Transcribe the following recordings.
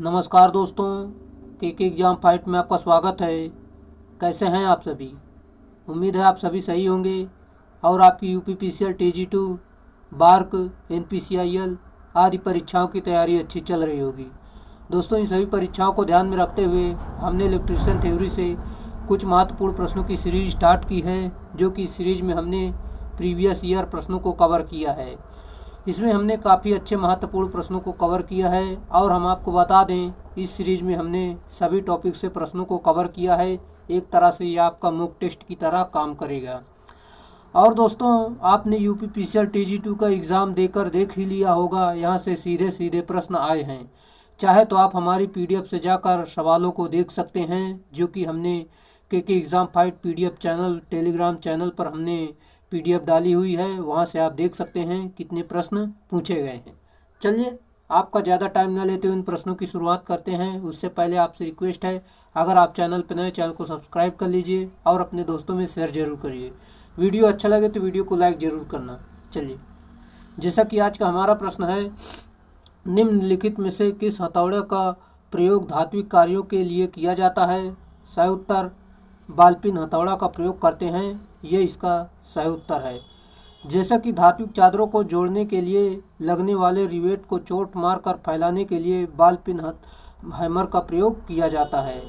नमस्कार दोस्तों, के एग्ज़ाम फाइट में आपका स्वागत है। कैसे हैं आप सभी? उम्मीद है आप सभी सही होंगे और आपकी यूपीपीसीएल टीजी2 बार्क एनपीसीआईएल आदि परीक्षाओं की तैयारी अच्छी चल रही होगी। दोस्तों, इन सभी परीक्षाओं को ध्यान में रखते हुए हमने इलेक्ट्रिशियन थ्योरी से कुछ महत्वपूर्ण प्रश्नों की सीरीज स्टार्ट की है, जो कि इस सीरीज में हमने प्रीवियस ईयर प्रश्नों को कवर किया है। इसमें हमने काफ़ी अच्छे महत्वपूर्ण प्रश्नों को कवर किया है और हम आपको बता दें, इस सीरीज में हमने सभी टॉपिक से प्रश्नों को कवर किया है। एक तरह से ये आपका मॉक टेस्ट की तरह काम करेगा। और दोस्तों, आपने यूपीपीसीएल टीजी2 का एग्ज़ाम देख ही लिया होगा। यहाँ से सीधे सीधे प्रश्न आए हैं। चाहे तो आप हमारी पीडीएफ से जाकर सवालों को देख सकते हैं, जो कि हमने के exam fight PDF channel Telegram channel पर हमने पीडीएफ डाली हुई है। वहाँ से आप देख सकते हैं कितने प्रश्न पूछे गए हैं। चलिए, आपका ज़्यादा टाइम न लेते हुए इन प्रश्नों की शुरुआत करते हैं। उससे पहले आपसे रिक्वेस्ट है, अगर आप चैनल पर नए, चैनल को सब्सक्राइब कर लीजिए और अपने दोस्तों में शेयर जरूर करिए। वीडियो अच्छा लगे तो वीडियो को लाइक ज़रूर करना। चलिए, जैसा कि आज का हमारा प्रश्न है, निम्नलिखित में से किस हथौड़े का प्रयोग धात्विक कार्यों के लिए किया जाता है? सही उत्तर बॉल पिन हथौड़ा का प्रयोग करते हैं। ये इसका सही उत्तर है। जैसा कि धात्विक चादरों को जोड़ने के लिए लगने वाले रिवेट को चोट मारकर फैलाने के लिए बॉल पिन हैमर का प्रयोग किया जाता है।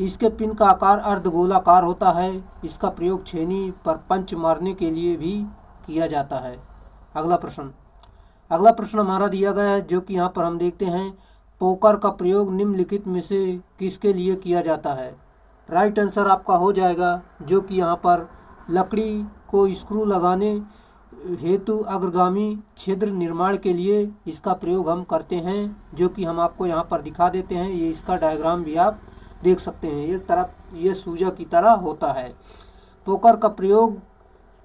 इसके पिन का आकार अर्धगोलाकार होता है। इसका प्रयोग छेनी पर पंच मारने के लिए भी किया जाता है। अगला प्रश्न हमारा दिया गया है, जो कि यहाँ पर हम देखते हैं, पोकर का प्रयोग निम्नलिखित में से किसके लिए किया जाता है? राइट आंसर आपका हो जाएगा, जो कि यहाँ पर लकड़ी को स्क्रू लगाने हेतु अग्रगामी छिद्र निर्माण के लिए इसका प्रयोग हम करते हैं, जो कि हम आपको यहाँ पर दिखा देते हैं। ये इसका डायग्राम भी आप देख सकते हैं। एक तरफ ये सूजा की तरह होता है। पोकर का प्रयोग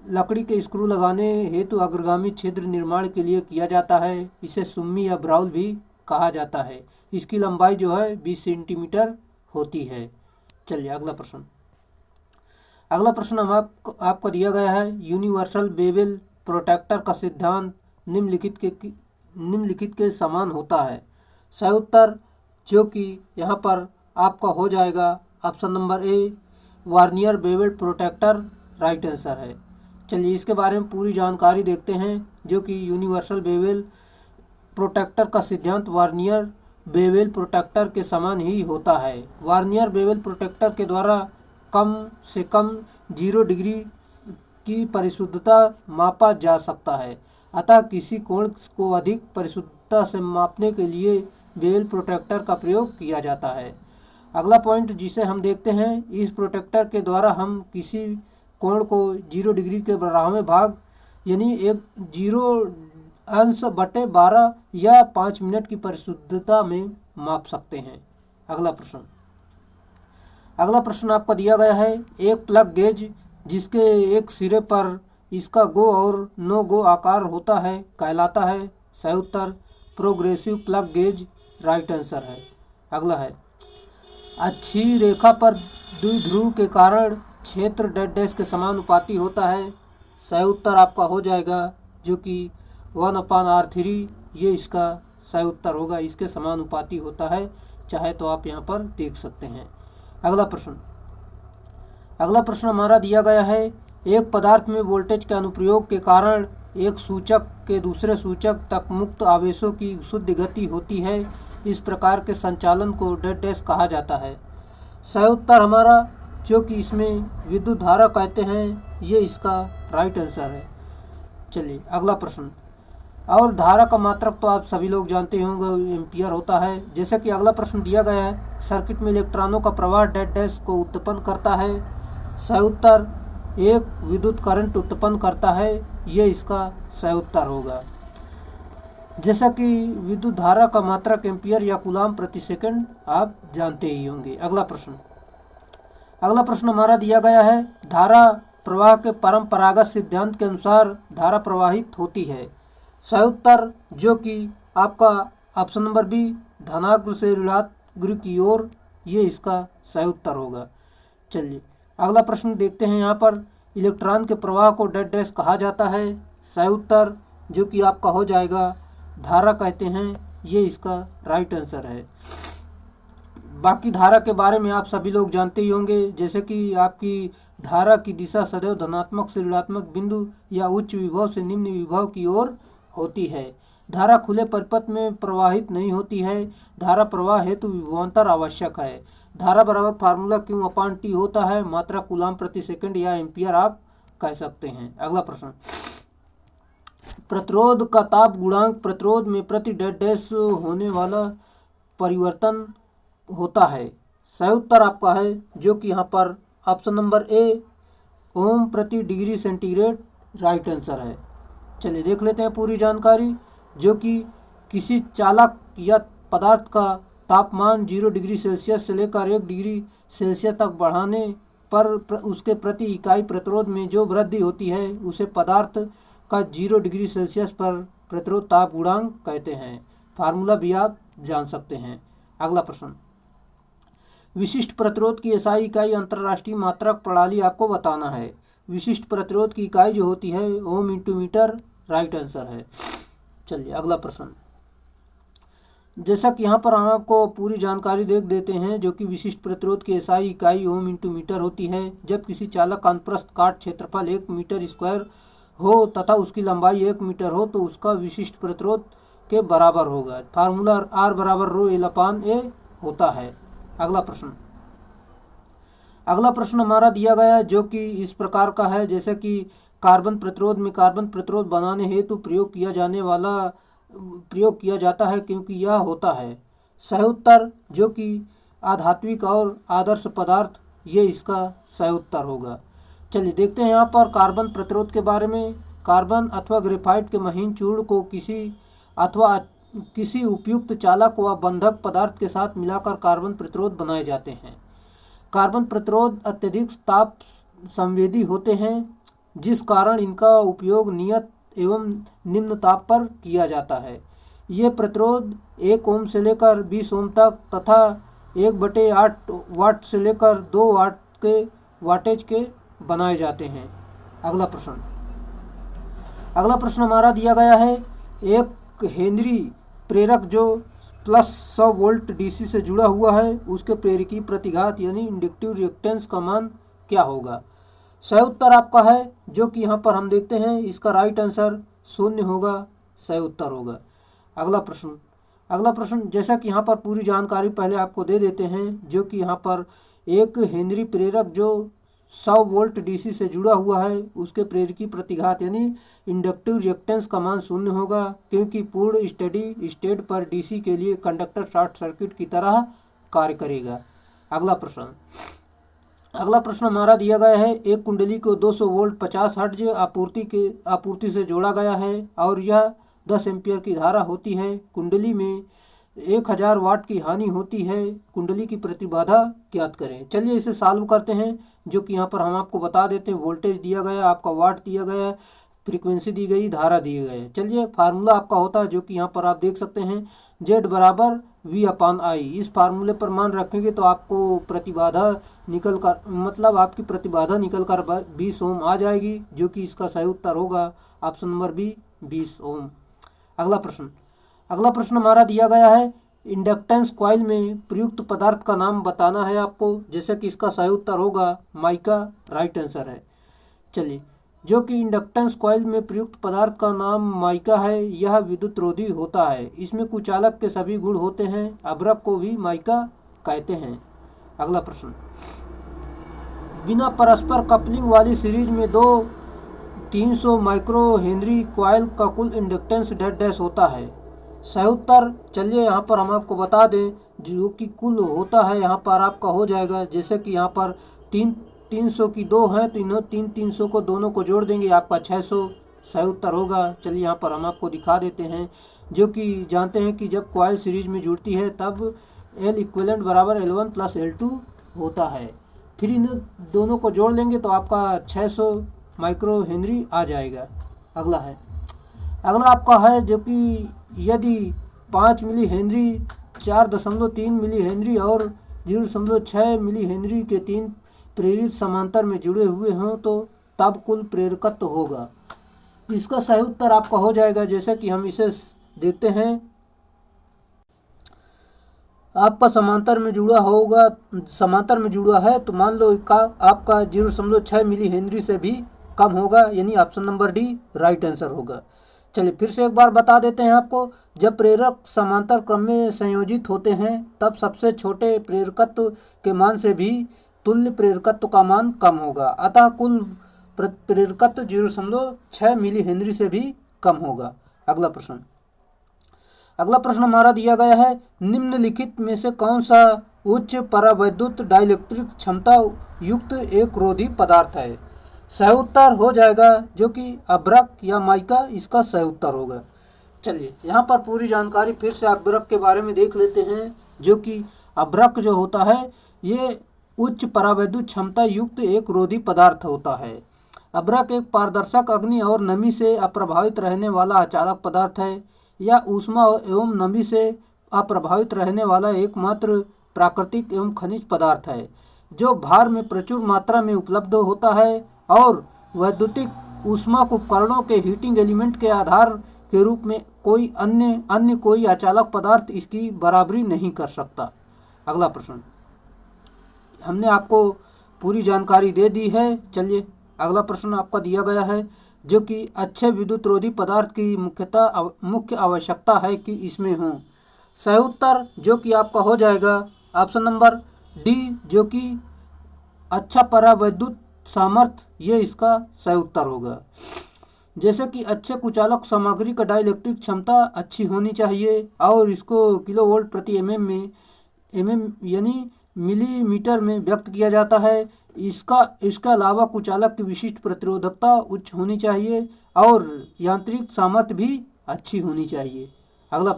लकड़ी के स्क्रू लगाने हेतु अग्रगामी छिद्र निर्माण के लिए किया जाता है। इसे सुम्मी या ब्राउल भी कहा जाता है। इसकी लंबाई जो है 20 सेंटीमीटर होती है। चलिए, अगला प्रश्न हम आपको दिया गया है, यूनिवर्सल बेवेल प्रोटेक्टर का सिद्धांत निम्नलिखित के समान होता है। सही उत्तर, जो कि यहाँ पर आपका हो जाएगा option number A, Vernier bevel protractor right answer है। चलिए, इसके बारे में पूरी जानकारी देखते हैं, जो कि यूनिवर्सल बेवेल प्रोटेक्टर का सिद्धांत वार्नियर बेवेल प्रोटेक्टर के समान ही होता है। वार्नियर बेवेल प्रोटेक्टर के द्वारा कम से कम 0 डिग्री की परिशुद्धता मापा जा सकता है। अतः किसी कोण को अधिक परिशुद्धता से मापने के लिए बेवेल प्रोटेक्टर का प्रयोग किया जाता है। अगला पॉइंट जिसे हम देखते हैं, इस प्रोटेक्टर के द्वारा हम किसी कोण को 0 डिग्री के 12वें भाग यानी 0.12 या 5 मिनट की परिशुद्धता में माप सकते हैं। अगला प्रश्न आपको दिया गया है, एक प्लग गेज जिसके एक सिरे पर इसका गो और नो गो आकार होता है कहलाता है। सही उत्तर progressive plug gauge right answer है। अगला है, अच्छी रेखा पर द्विध्रुव के कारण क्षेत्र डैश के समानुपाती होता है। सही उत्तर आपका हो जाएगा, जो कि 1/r3 ये इसका सही उत्तर होगा। इसके समानुपाती होता है। चाहे तो आप यहाँ पर देख सकते हैं। अगला प्रश्न हमारा दिया गया है, एक पदार्थ में वोल्टेज के अनुप्रयोग के कारण एक सूचक के दूसरे सूचक तक मुक्त आवेशों की शुद्ध गति होती है। इस प्रकार के संचालन को डैश कहा जाता है। सही उत्तर हमारा, जो कि इसमें विद्युत धारा कहते हैं, ये इसका राइट आंसर है। चलिए, अगला प्रश्न, और धारा का मात्रक तो आप सभी लोग जानते होंगे, एम्पियर होता है। जैसे कि अगला प्रश्न दिया गया है, सर्किट में इलेक्ट्रॉनों का प्रवाह डैश को उत्पन्न करता है। सही उत्तर एक विद्युत करंट उत्पन्न करता है। ये इसका सही उत्तर होगा। जैसा कि विद्युत धारा का मात्रक एम्पियर या कूलाम प्रति सेकंड आप जानते ही होंगे। अगला प्रश्न हमारा दिया गया है, धारा प्रवाह के परंपरागत सिद्धांत के अनुसार धारा प्रवाहित होती है। सही उत्तर, जो कि आपका ऑप्शन नंबर बी, धनाग्र से ऋणाग्र की ओर, ये इसका सही उत्तर होगा। चलिए, अगला प्रश्न देखते हैं। यहाँ पर इलेक्ट्रॉन के प्रवाह को डैश कहा जाता है। सही उत्तर, जो कि आपका हो जाएगा, धारा कहते हैं। ये इसका राइट आंसर है। बाकी धारा के बारे में आप सभी लोग जानते ही होंगे, जैसे कि आपकी धारा की दिशा सदैव धनात्मक से ऋणात्मक बिंदु या उच्च विभव से निम्न विभव की ओर होती है। धारा खुले परिपथ में प्रवाहित नहीं होती है। धारा प्रवाह हेतु विभवांतर आवश्यक है। धारा बराबर फार्मूला Q अपान T होता है, मात्रा कूलाम प्रति सेकंड या एम्पियर आप कह सकते हैं। अगला प्रश्न, प्रतिरोध का ताप गुणांक प्रतिरोध में प्रति डैश होने वाला परिवर्तन होता है। सही उत्तर आपका है जो कि यहाँ पर ऑप्शन नंबर ए ओम प्रति डिग्री सेंटीग्रेड राइट आंसर है। चलिए देख लेते हैं पूरी जानकारी, जो कि किसी चालक या पदार्थ का तापमान 0 डिग्री सेल्सियस से लेकर 1 डिग्री सेल्सियस तक बढ़ाने पर उसके प्रति इकाई प्रतिरोध में जो वृद्धि होती है उसे पदार्थ का 0 डिग्री सेल्सियस पर प्रतिरोध ताप गुणांक कहते हैं। फार्मूला भी आप जान सकते हैं। अगला प्रश्न, विशिष्ट प्रतिरोध की एसआई इकाई अंतर्राष्ट्रीय मात्रक प्रणाली आपको बताना है। विशिष्ट प्रतिरोध की इकाई जो होती है ohm into meter right answer है। चलिए अगला प्रश्न, जैसा कि यहाँ पर हम आपको पूरी जानकारी देख देते हैं, जो कि विशिष्ट प्रतिरोध की एसआई इकाई ओम इंटू मीटर होती है। जब किसी चालक का अनुप्रस्थ काट क्षेत्रफल 1 मीटर स्क्वायर हो तथा उसकी लंबाई 1 मीटर हो तो उसका विशिष्ट प्रतिरोध के बराबर होगा। फार्मूला R बराबर रो एल अपान ए होता है। अगला प्रश्न हमारा दिया गया है, जो कि इस प्रकार का है, जैसे कि कार्बन प्रतिरोध में कार्बन प्रतिरोध बनाने हेतु प्रयोग किया जाता है क्योंकि यह होता है। सही उत्तर जो कि आधात्विक और आदर्श पदार्थ, ये इसका सही उत्तर होगा। चलिए देखते हैं यहाँ पर कार्बन प्रतिरोध के बारे में। कार्बन अथवा ग्रेफाइट के महीन चूर्ण को किसी उपयुक्त चालक व बंधक पदार्थ के साथ मिलाकर कार्बन प्रतिरोध बनाए जाते हैं। कार्बन प्रतिरोध अत्यधिक ताप संवेदी होते हैं, जिस कारण इनका उपयोग नियत एवं निम्न ताप पर किया जाता है। ये प्रतिरोध 1 ओम से लेकर 20 ओम तक तथा 1/8 वाट से लेकर 2 वाट के वाटेज के बनाए जाते हैं। अगला प्रश्न हमारा दिया गया है, एक हेनरी प्रेरक जो प्लस 100 वोल्ट डीसी से जुड़ा हुआ है, उसके प्रेरकी प्रतिघात यानी इंडक्टिव रिएक्टेंस का मान क्या होगा। सही उत्तर आपका है, जो कि यहाँ पर हम देखते हैं इसका राइट आंसर 0 होगा, सही उत्तर होगा। अगला प्रश्न जैसा कि यहाँ पर पूरी जानकारी पहले आपको दे देते हैं, जो कि यहाँ पर एक हेनरी प्रेरक जो 100 वोल्ट डीसी से जुड़ा हुआ है, उसके प्रेरकी प्रतिघात यानी इंडक्टिव रिएक्टेंस का मान 0 होगा, क्योंकि पूर्ण स्टेडी स्टेट पर डीसी के लिए कंडक्टर शॉर्ट सर्किट की तरह कार्य करेगा। अगला प्रश्न हमारा दिया गया है, एक कुंडली को 200 वोल्ट 50 हर्ट्ज आपूर्ति से जोड़ा गया है और यह 10 एम्पियर की धारा होती है। कुंडली में 1000 वाट की हानि होती है। कुंडली की प्रतिबाधा ज्ञात करें। चलिए इसे सॉल्व करते हैं, जो कि यहाँ पर हम आपको बता देते हैं। वोल्टेज दिया गया, आपका वाट दिया गया, फ्रीक्वेंसी दी गई, धारा दी गई। चलिए फार्मूला आपका होता है, जो कि यहाँ पर आप देख सकते हैं, Z बराबर V अपान I। इस फार्मूले पर मान रखेंगे तो आपको प्रतिबाधा आपकी प्रतिबाधा निकल कर 20 ओम आ जाएगी, जो कि इसका सही उत्तर होगा ऑप्शन नंबर बी 20 ओम। अगला प्रश्न हमारा दिया गया है, इंडक्टेंस कॉइल में प्रयुक्त पदार्थ का नाम बताना है आपको, जैसे कि इसका सही उत्तर होगा माइका राइट आंसर है। चलिए, जो कि इंडक्टेंस कॉइल में प्रयुक्त पदार्थ का नाम माइका है, यह विद्युत रोधी होता है। इसमें कुचालक के सभी गुण होते हैं। अभ्रक को भी माइका कहते हैं। अगला प्रश्न, बिना परस्पर कपलिंग वाली सीरीज में दो 300 माइक्रो हेनरी कॉइल का कुल इंडक्टेंस डैश होता है। सही उत्तर चलिए यहाँ पर हम आपको बता दें, जो कि कुल होता है यहाँ पर आपका हो जाएगा, जैसे कि यहाँ पर 300 की 2 हैं तो इन्हों 300 को दोनों को जोड़ देंगे, आपका 600 सही उत्तर होगा। चलिए यहाँ पर हम आपको दिखा देते हैं, जो कि जानते हैं कि जब कॉइल सीरीज में जुड़ती है तब L इक्विवेलेंट बराबर L1 प्लस L2 होता है। फिर इन दोनों को जोड़ लेंगे तो आपका 600 माइक्रो हेनरी आ जाएगा। अगला आपका है, जो कि यदि 5 मिली हेनरी 4.3 मिली हेनरी और 0.6 मिली हेनरी के 3 प्रेरित समांतर में जुड़े हुए हों तो तब कुल प्रेरकत्व होगा। इसका सही उत्तर आपका हो जाएगा, जैसे कि हम इसे देखते हैं। आपका समांतर में जुड़ा होगा, समांतर में जुड़ा है तो मान लो का आपका 0.6 मिली हेनरी से भी कम होगा, यानी option number D right answer होगा। चलिए फिर से एक बार बता देते हैं आपको, जब प्रेरक समांतर क्रम में संयोजित होते हैं तब सबसे छोटे प्रेरकत्व के मान से भी तुल्य प्रेरकत्व का मान कम होगा, अतः कुल प्रेरकत्व 0.6 मिली हेनरी से भी कम होगा। अगला प्रश्न हमारा दिया गया है, निम्नलिखित में से कौन सा उच्च परावैद्युत डाइलेक्ट्रिक क्षमता युक्त एक रोधी पदार्थ है? सही उत्तर हो जाएगा जो कि अभ्रक या माइका इसका सही उत्तर होगा। चलिए यहाँ पर पूरी जानकारी फिर से अभ्रक के बारे में देख लेते हैं, जो कि अभ्रक जो होता है ये उच्च परावैद्युत क्षमता युक्त एक रोधी पदार्थ होता है। अभ्रक एक पारदर्शक अग्नि और नमी से अप्रभावित रहने वाला अचालक पदार्थ है। यह ऊष्मा एवं नमी से अप्रभावित रहने वाला एकमात्र प्राकृतिक एवं खनिज पदार्थ है जो भार में प्रचुर मात्रा में उपलब्ध होता है और वैद्युतिक ऊष्मा उपकरणों के हीटिंग एलिमेंट के आधार के रूप में कोई अन्य कोई अचालक पदार्थ इसकी बराबरी नहीं कर सकता। अगला प्रश्न, हमने आपको पूरी जानकारी दे दी है। चलिए अगला प्रश्न आपका दिया गया है, जो कि अच्छे विद्युत रोधी पदार्थ की मुख्य आवश्यकता है कि इसमें हो। सही उत्तर जो कि आपका हो जाएगा ऑप्शन नंबर डी, जो कि अच्छा परावैद्युत सामर्थ्य, ये इसका सही उत्तर होगा। जैसे कि अच्छे कुचालक सामग्री का डाइलेक्ट्रिक क्षमता अच्छी होनी चाहिए और इसको किलोवोल्ट प्रति एमएम यानी मिलीमीटर में व्यक्त किया जाता है। इसका अलावा कुचालक की विशिष्ट प्रतिरोधकता उच्च होनी चाहिए और यांत्रिक सामर्थ्य भी अच्छी होनी चाहिए। अगला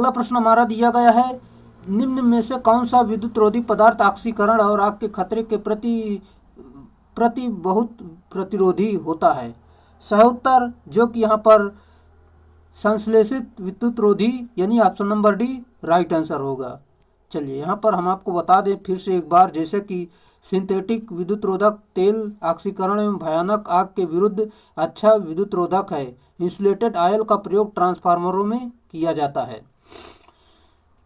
प्रश्न हमारा दिया गया है, निम्न में से कौन सा विद्युत रोधी पदार्थ ऑक्सीकरण और आग के खतरे के प्रति बहुत प्रतिरोधी होता है? सही उत्तर जो कि यहाँ पर संश्लेषित विद्युत रोधी यानी option number D right answer होगा। चलिए यहाँ पर हम आपको बता दें फिर से एक बार, जैसे कि सिंथेटिक विद्युत रोधक तेल ऑक्सीकरण एवं भयानक आग के विरुद्ध अच्छा विद्युत रोधक है। इंसुलेटेड ऑयल का प्रयोग ट्रांसफार्मरों में किया जाता है।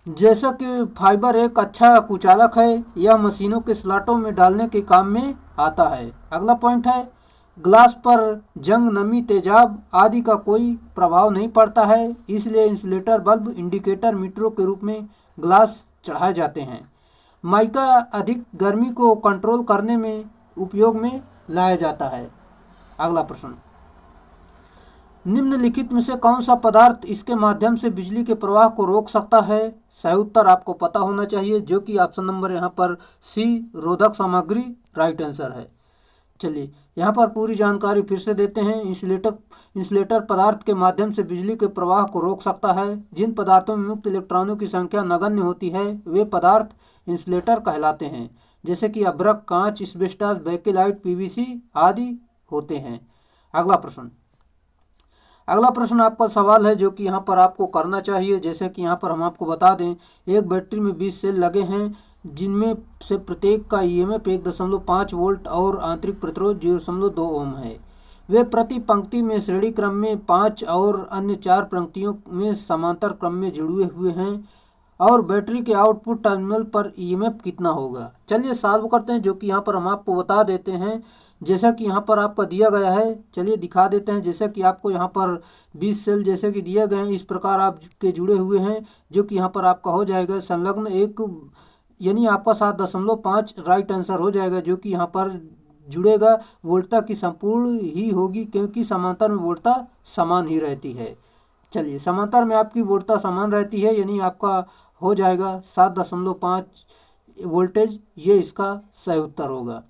जैसा कि फाइबर एक अच्छा कुचालक है, यह मशीनों के स्लॉटों में डालने के काम में आता है। अगला पॉइंट है, ग्लास पर जंग, नमी, तेजाब आदि का कोई प्रभाव नहीं पड़ता है, इसलिए इंसुलेटर बल्ब इंडिकेटर मीटरों के रूप में ग्लास चढ़ाए जाते हैं। माइका अधिक गर्मी को कंट्रोल करने में उपयोग में लाया जाता है। अगला प्रश्न, निम्नलिखित में से कौन सा पदार्थ इसके माध्यम से बिजली के प्रवाह को रोक सकता है? सही उत्तर आपको पता होना चाहिए, जो कि ऑप्शन नंबर यहाँ पर सी रोधक सामग्री राइट आंसर है। चलिए यहाँ पर पूरी जानकारी फिर से देते हैं। इंसुलेटर पदार्थ के माध्यम से बिजली के प्रवाह को रोक सकता है। जिन पदार्थों में मुक्त इलेक्ट्रॉनों की संख्या नगण्य होती है वे पदार्थ इंसुलेटर कहलाते हैं, जैसे कि अभ्रक, कांच, एस्बेस्टॉस, बेकेलाइट, पीवीसी आदि होते हैं। अगला प्रश्न आपका सवाल है जो कि यहाँ पर आपको करना चाहिए। जैसे कि यहाँ पर हम आपको बता दें, एक बैटरी में 20 सेल लगे हैं जिनमें से प्रत्येक का ईएमएफ 1.5 वोल्ट और आंतरिक प्रतिरोध 0.2 ओम है। वे प्रति पंक्ति में श्रेणी क्रम में 5 और अन्य 4 पंक्तियों में समांतर क्रम में जुड़े हुए हैं और बैटरी के आउटपुट टर्मिनल पर ईएमएफ कितना होगा? चलिए सॉल्व करते हैं, जो कि यहाँ पर हम आपको बता देते हैं। जैसा कि यहाँ पर आपका दिया गया है, चलिए दिखा देते हैं। जैसे कि आपको यहाँ पर 20 सेल जैसे कि दिए गए हैं, इस प्रकार आपके जुड़े हुए हैं, जो कि यहाँ पर आपका हो जाएगा संलग्न एक, यानी आपका 7.5 राइट आंसर हो जाएगा, जो कि यहाँ पर जुड़ेगा। वोल्टता की संपूर्ण ही होगी क्योंकि समांतर में वोल्टता समान ही रहती है। चलिए समांतर में आपकी वोल्टता समान रहती है, यानी आपका हो जाएगा 7.5 वोल्टेज, ये इसका सही उत्तर होगा।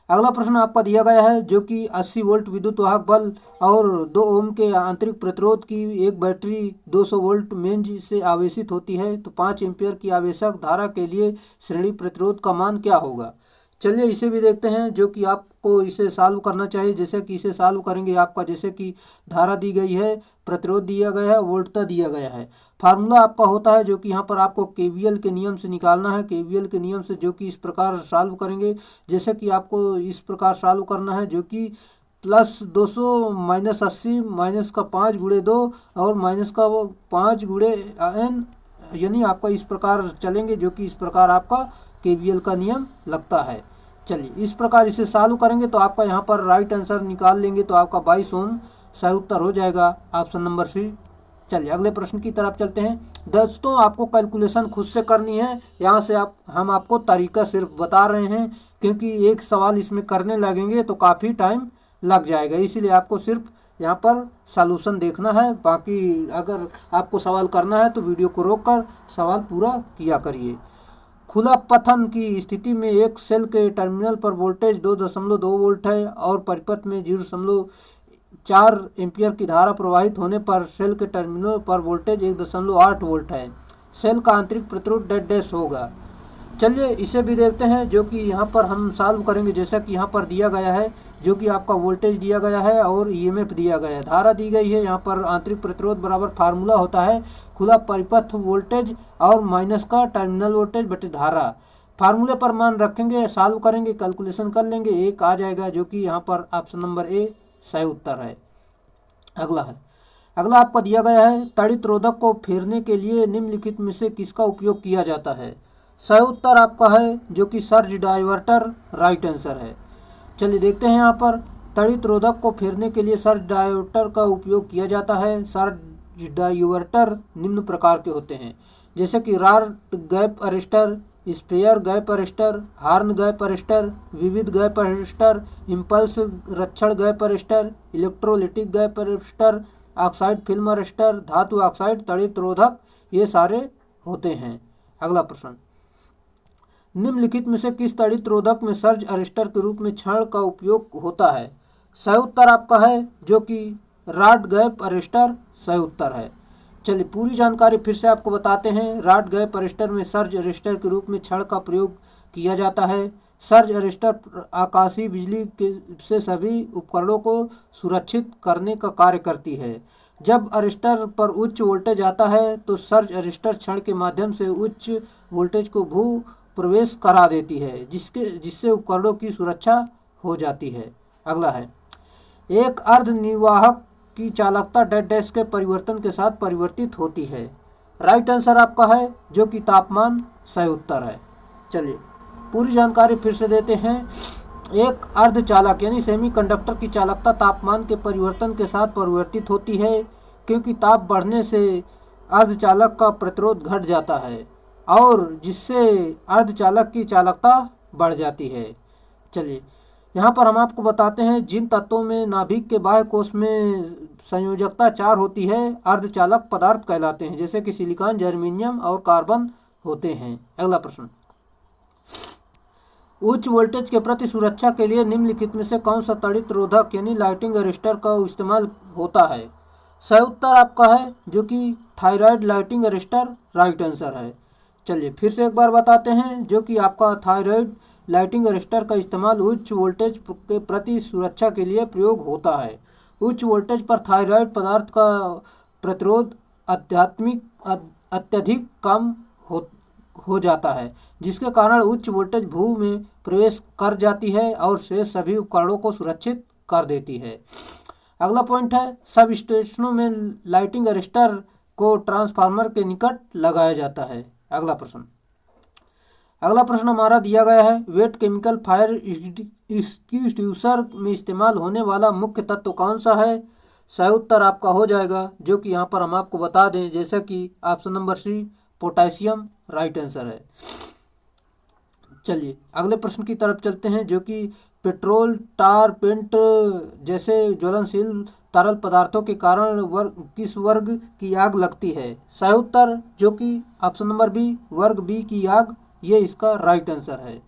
अगला प्रश्न आपका दिया गया है, जो कि 80 वोल्ट विद्युत वाहक बल और 2 ओम के आंतरिक प्रतिरोध की एक बैटरी 200 वोल्ट मेंज से आवेशित होती है, तो 5 एम्पियर की आवेशक धारा के लिए श्रेणी प्रतिरोध का मान क्या होगा? चलिए इसे भी देखते हैं, जो कि आपको इसे सॉल्व करना चाहिए। जैसे कि इसे सॉल्व करेंगे आपका, जैसे कि धारा दी गई है, प्रतिरोध दिया गया है, वोल्टता दिया गया है। फार्मूला आपका होता है जो कि यहाँ पर आपको केवीएल के नियम से निकालना है। केवीएल के नियम से जो कि इस प्रकार सॉल्व करेंगे, जैसे कि आपको इस प्रकार सॉल्व करना है, जो कि +200 -80 माइनस का 5 गुणे 2 और माइनस का 5 गुणे n, यानी आपका इस प्रकार चलेंगे, जो कि इस प्रकार आपका KVL का नियम लगता है। चलिए इस प्रकार इसे सॉल्व करेंगे तो आपका यहाँ पर राइट आंसर निकाल लेंगे तो आपका 22 ओम सही उत्तर हो जाएगा, ऑप्शन नंबर सी। चलिए अगले प्रश्न की तरफ चलते हैं। दोस्तों आपको कैलकुलेशन खुद से करनी है, यहाँ से हम आपको तरीका सिर्फ बता रहे हैं, क्योंकि एक सवाल इसमें करने लगेंगे तो काफ़ी टाइम लग जाएगा, इसीलिए आपको सिर्फ यहाँ पर सॉल्यूशन देखना है। बाकी अगर आपको सवाल करना है तो वीडियो को रोककर सवाल पूरा किया करिए। खुला पथन की स्थिति में एक सेल के टर्मिनल पर वोल्टेज 2.2 वोल्ट है और परिपथ में 0.4 एम्पियर की धारा प्रवाहित होने पर सेल के टर्मिनल पर वोल्टेज 1.8 वोल्ट है। सेल का आंतरिक प्रतिरोध डैश होगा। चलिए इसे भी देखते हैं, जो कि यहाँ पर हम सॉल्व करेंगे। जैसा कि यहाँ पर दिया गया है, जो कि आपका वोल्टेज दिया गया है और ईएमएफ दिया गया है, धारा दी गई है। यहाँ पर आंतरिक प्रतिरोध बराबर फार्मूला होता है खुला परिपथ वोल्टेज और माइनस का टर्मिनल वोल्टेज बटे धारा। फार्मूले पर मान रखेंगे, सॉल्व करेंगे, कैलकुलेशन कर लेंगे, एक आ जाएगा, जो कि यहाँ पर ऑप्शन नंबर ए सही उत्तर है। अगला आपका दिया गया है तड़ित रोधक को फेरने के लिए निम्नलिखित में से किसका उपयोग किया जाता है। सही उत्तर आपका है जो कि सर्ज डाइवर्टर राइट आंसर है। चलिए देखते हैं यहाँ पर तड़ित रोधक को फेरने के लिए सर्ज डाइवर्टर का उपयोग किया जाता है। सर्ज डाइवर्टर निम्न प्रकार के होते हैं, जैसे कि rod gap arrester, sphere gap arrester, horn gap arrester, विविध गैप अरेस्टर, इम्पल्स रक्षण gap arrester, electrolytic gap arrester, oxide film arrester, धातु ऑक्साइड तड़ित रोधक, ये सारे होते हैं। अगला प्रश्न, निम्नलिखित में से किस तड़ित रोधक में सर्ज अरेस्टर के रूप में क्षण का उपयोग होता है। सही उत्तर आपका है जो कि रॉड गैप अरेस्टर सही उत्तर है। चलिए पूरी जानकारी फिर से आपको बताते हैं। रॉड गैप अरेस्टर में सर्ज अरेस्टर के रूप में क्षण का प्रयोग किया जाता है। सर्ज अरेस्टर आकाशीय बिजली के से सभी उपकरणों को सुरक्षित करने का कार्य करती है। जब अरेस्टर पर उच्च वोल्टेज आता है तो सर्ज अरेस्टर क्षण के माध्यम से उच्च वोल्टेज को भू प्रवेश करा देती है, जिससे उपकरणों की सुरक्षा हो जाती है। अगला है, एक अर्धनिवाहक की चालकता डैश के परिवर्तन के साथ परिवर्तित होती है। राइट आंसर आपका है जो कि तापमान सही उत्तर है। चलिए पूरी जानकारी फिर से देते हैं। एक अर्धचालक यानी सेमीकंडक्टर की चालकता तापमान के परिवर्तन के साथ परिवर्तित होती है, क्योंकि ताप बढ़ने से अर्धचालक का प्रतिरोध घट जाता है और जिससे अर्धचालक की चालकता बढ़ जाती है। चलिए यहाँ पर हम आपको बताते हैं जिन तत्वों में नाभिक के बाह्य कोश में संयोजकता 4 होती है अर्धचालक पदार्थ कहलाते हैं, जैसे कि सिलिकॉन, जर्मेनियम और कार्बन होते हैं। अगला प्रश्न, उच्च वोल्टेज के प्रति सुरक्षा के लिए निम्नलिखित में से कौन सा तड़ित रोधक यानी लाइटिंग अरेस्टर का इस्तेमाल होता है। सही उत्तर आपका है जो कि thyroid lighting arrester right answer है। चलिए फिर से एक बार बताते हैं, जो कि आपका थायराइड लाइटिंग अरेस्टर का इस्तेमाल उच्च वोल्टेज के प्रति सुरक्षा के लिए प्रयोग होता है। उच्च वोल्टेज पर थायराइड पदार्थ का प्रतिरोध अत्यधिक कम हो जाता है, जिसके कारण उच्च वोल्टेज भू में प्रवेश कर जाती है और शेष सभी उपकरणों को सुरक्षित कर देती है। अगला पॉइंट है, सब स्टेशनों में लाइटिंग अरेस्टर को ट्रांसफार्मर के निकट लगाया जाता है। अगला प्रश्न हमारा दिया गया है, वेट केमिकल फायर एक्सटिंग्विशर में इस्तेमाल होने वाला मुख्य तत्व कौन सा है। सही उत्तर आपका हो जाएगा जो कि यहाँ पर हम आपको बता दें, जैसा कि option number C potassium right answer है। चलिए अगले प्रश्न की तरफ चलते हैं, जो कि पेट्रोल, टार, पेंट जैसे ज्वलनशील तरल पदार्थों के कारण किस वर्ग की आग लगती है। सही उत्तर जो कि ऑप्शन नंबर बी वर्ग बी की आग, ये इसका राइट आंसर है।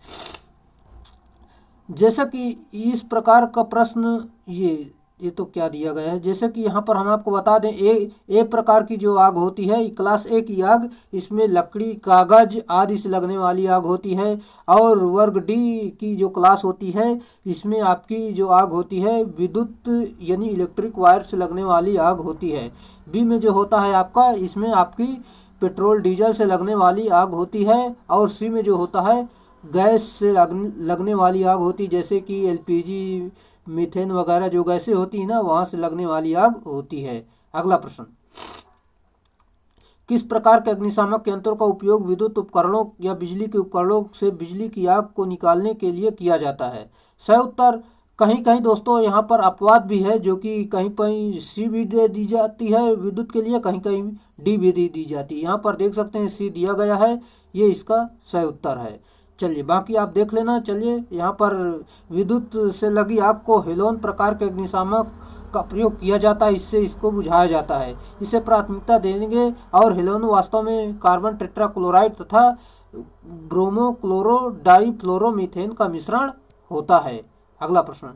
जैसा कि इस प्रकार का प्रश्न ये तो क्या दिया गया है, जैसे कि यहाँ पर हम आपको बता दें ए प्रकार की जो आग होती है क्लास ए की आग, इसमें लकड़ी, कागज आदि से लगने वाली आग होती है। और वर्ग डी की जो क्लास होती है इसमें आपकी जो आग होती है विद्युत यानी इलेक्ट्रिक वायर से लगने वाली आग होती है। बी में जो होता है आपका, इसमें आपकी पेट्रोल डीजल से लगने वाली आग होती है। और सी में जो होता है गैस से लगने वाली आग होती, जैसे कि एलपीजी, मीथेन वगैरह जो गैसें होती है ना, वहाँ से लगने वाली आग होती है। अगला प्रश्न, किस प्रकार के अग्निशामक यंत्रों का उपयोग विद्युत उपकरणों या बिजली के उपकरणों से बिजली की आग को निकालने के लिए किया जाता है? सही उत्तर, कहीं कहीं दोस्तों यहाँ पर अपवाद भी है, जो कि कहीं कहीं सी भी दे दी जाती है विद्युत के लिए, कहीं कहीं डी भी दे दी जाती है। यहाँ पर देख सकते हैं सी दिया गया है, ये इसका सही उत्तर है। चलिए बाकी आप देख लेना। चलिए यहाँ पर विद्युत से लगी आग को हेलोन प्रकार के अग्निशामक का प्रयोग किया जाता है, इससे इसको बुझाया जाता है। इसे प्राथमिकता देंगे और हेलोन वास्तव में कार्बन टेट्राक्लोराइड तथा ब्रोमो डाइफ्लोरोमीथेन का मिश्रण होता है। अगला प्रश्न,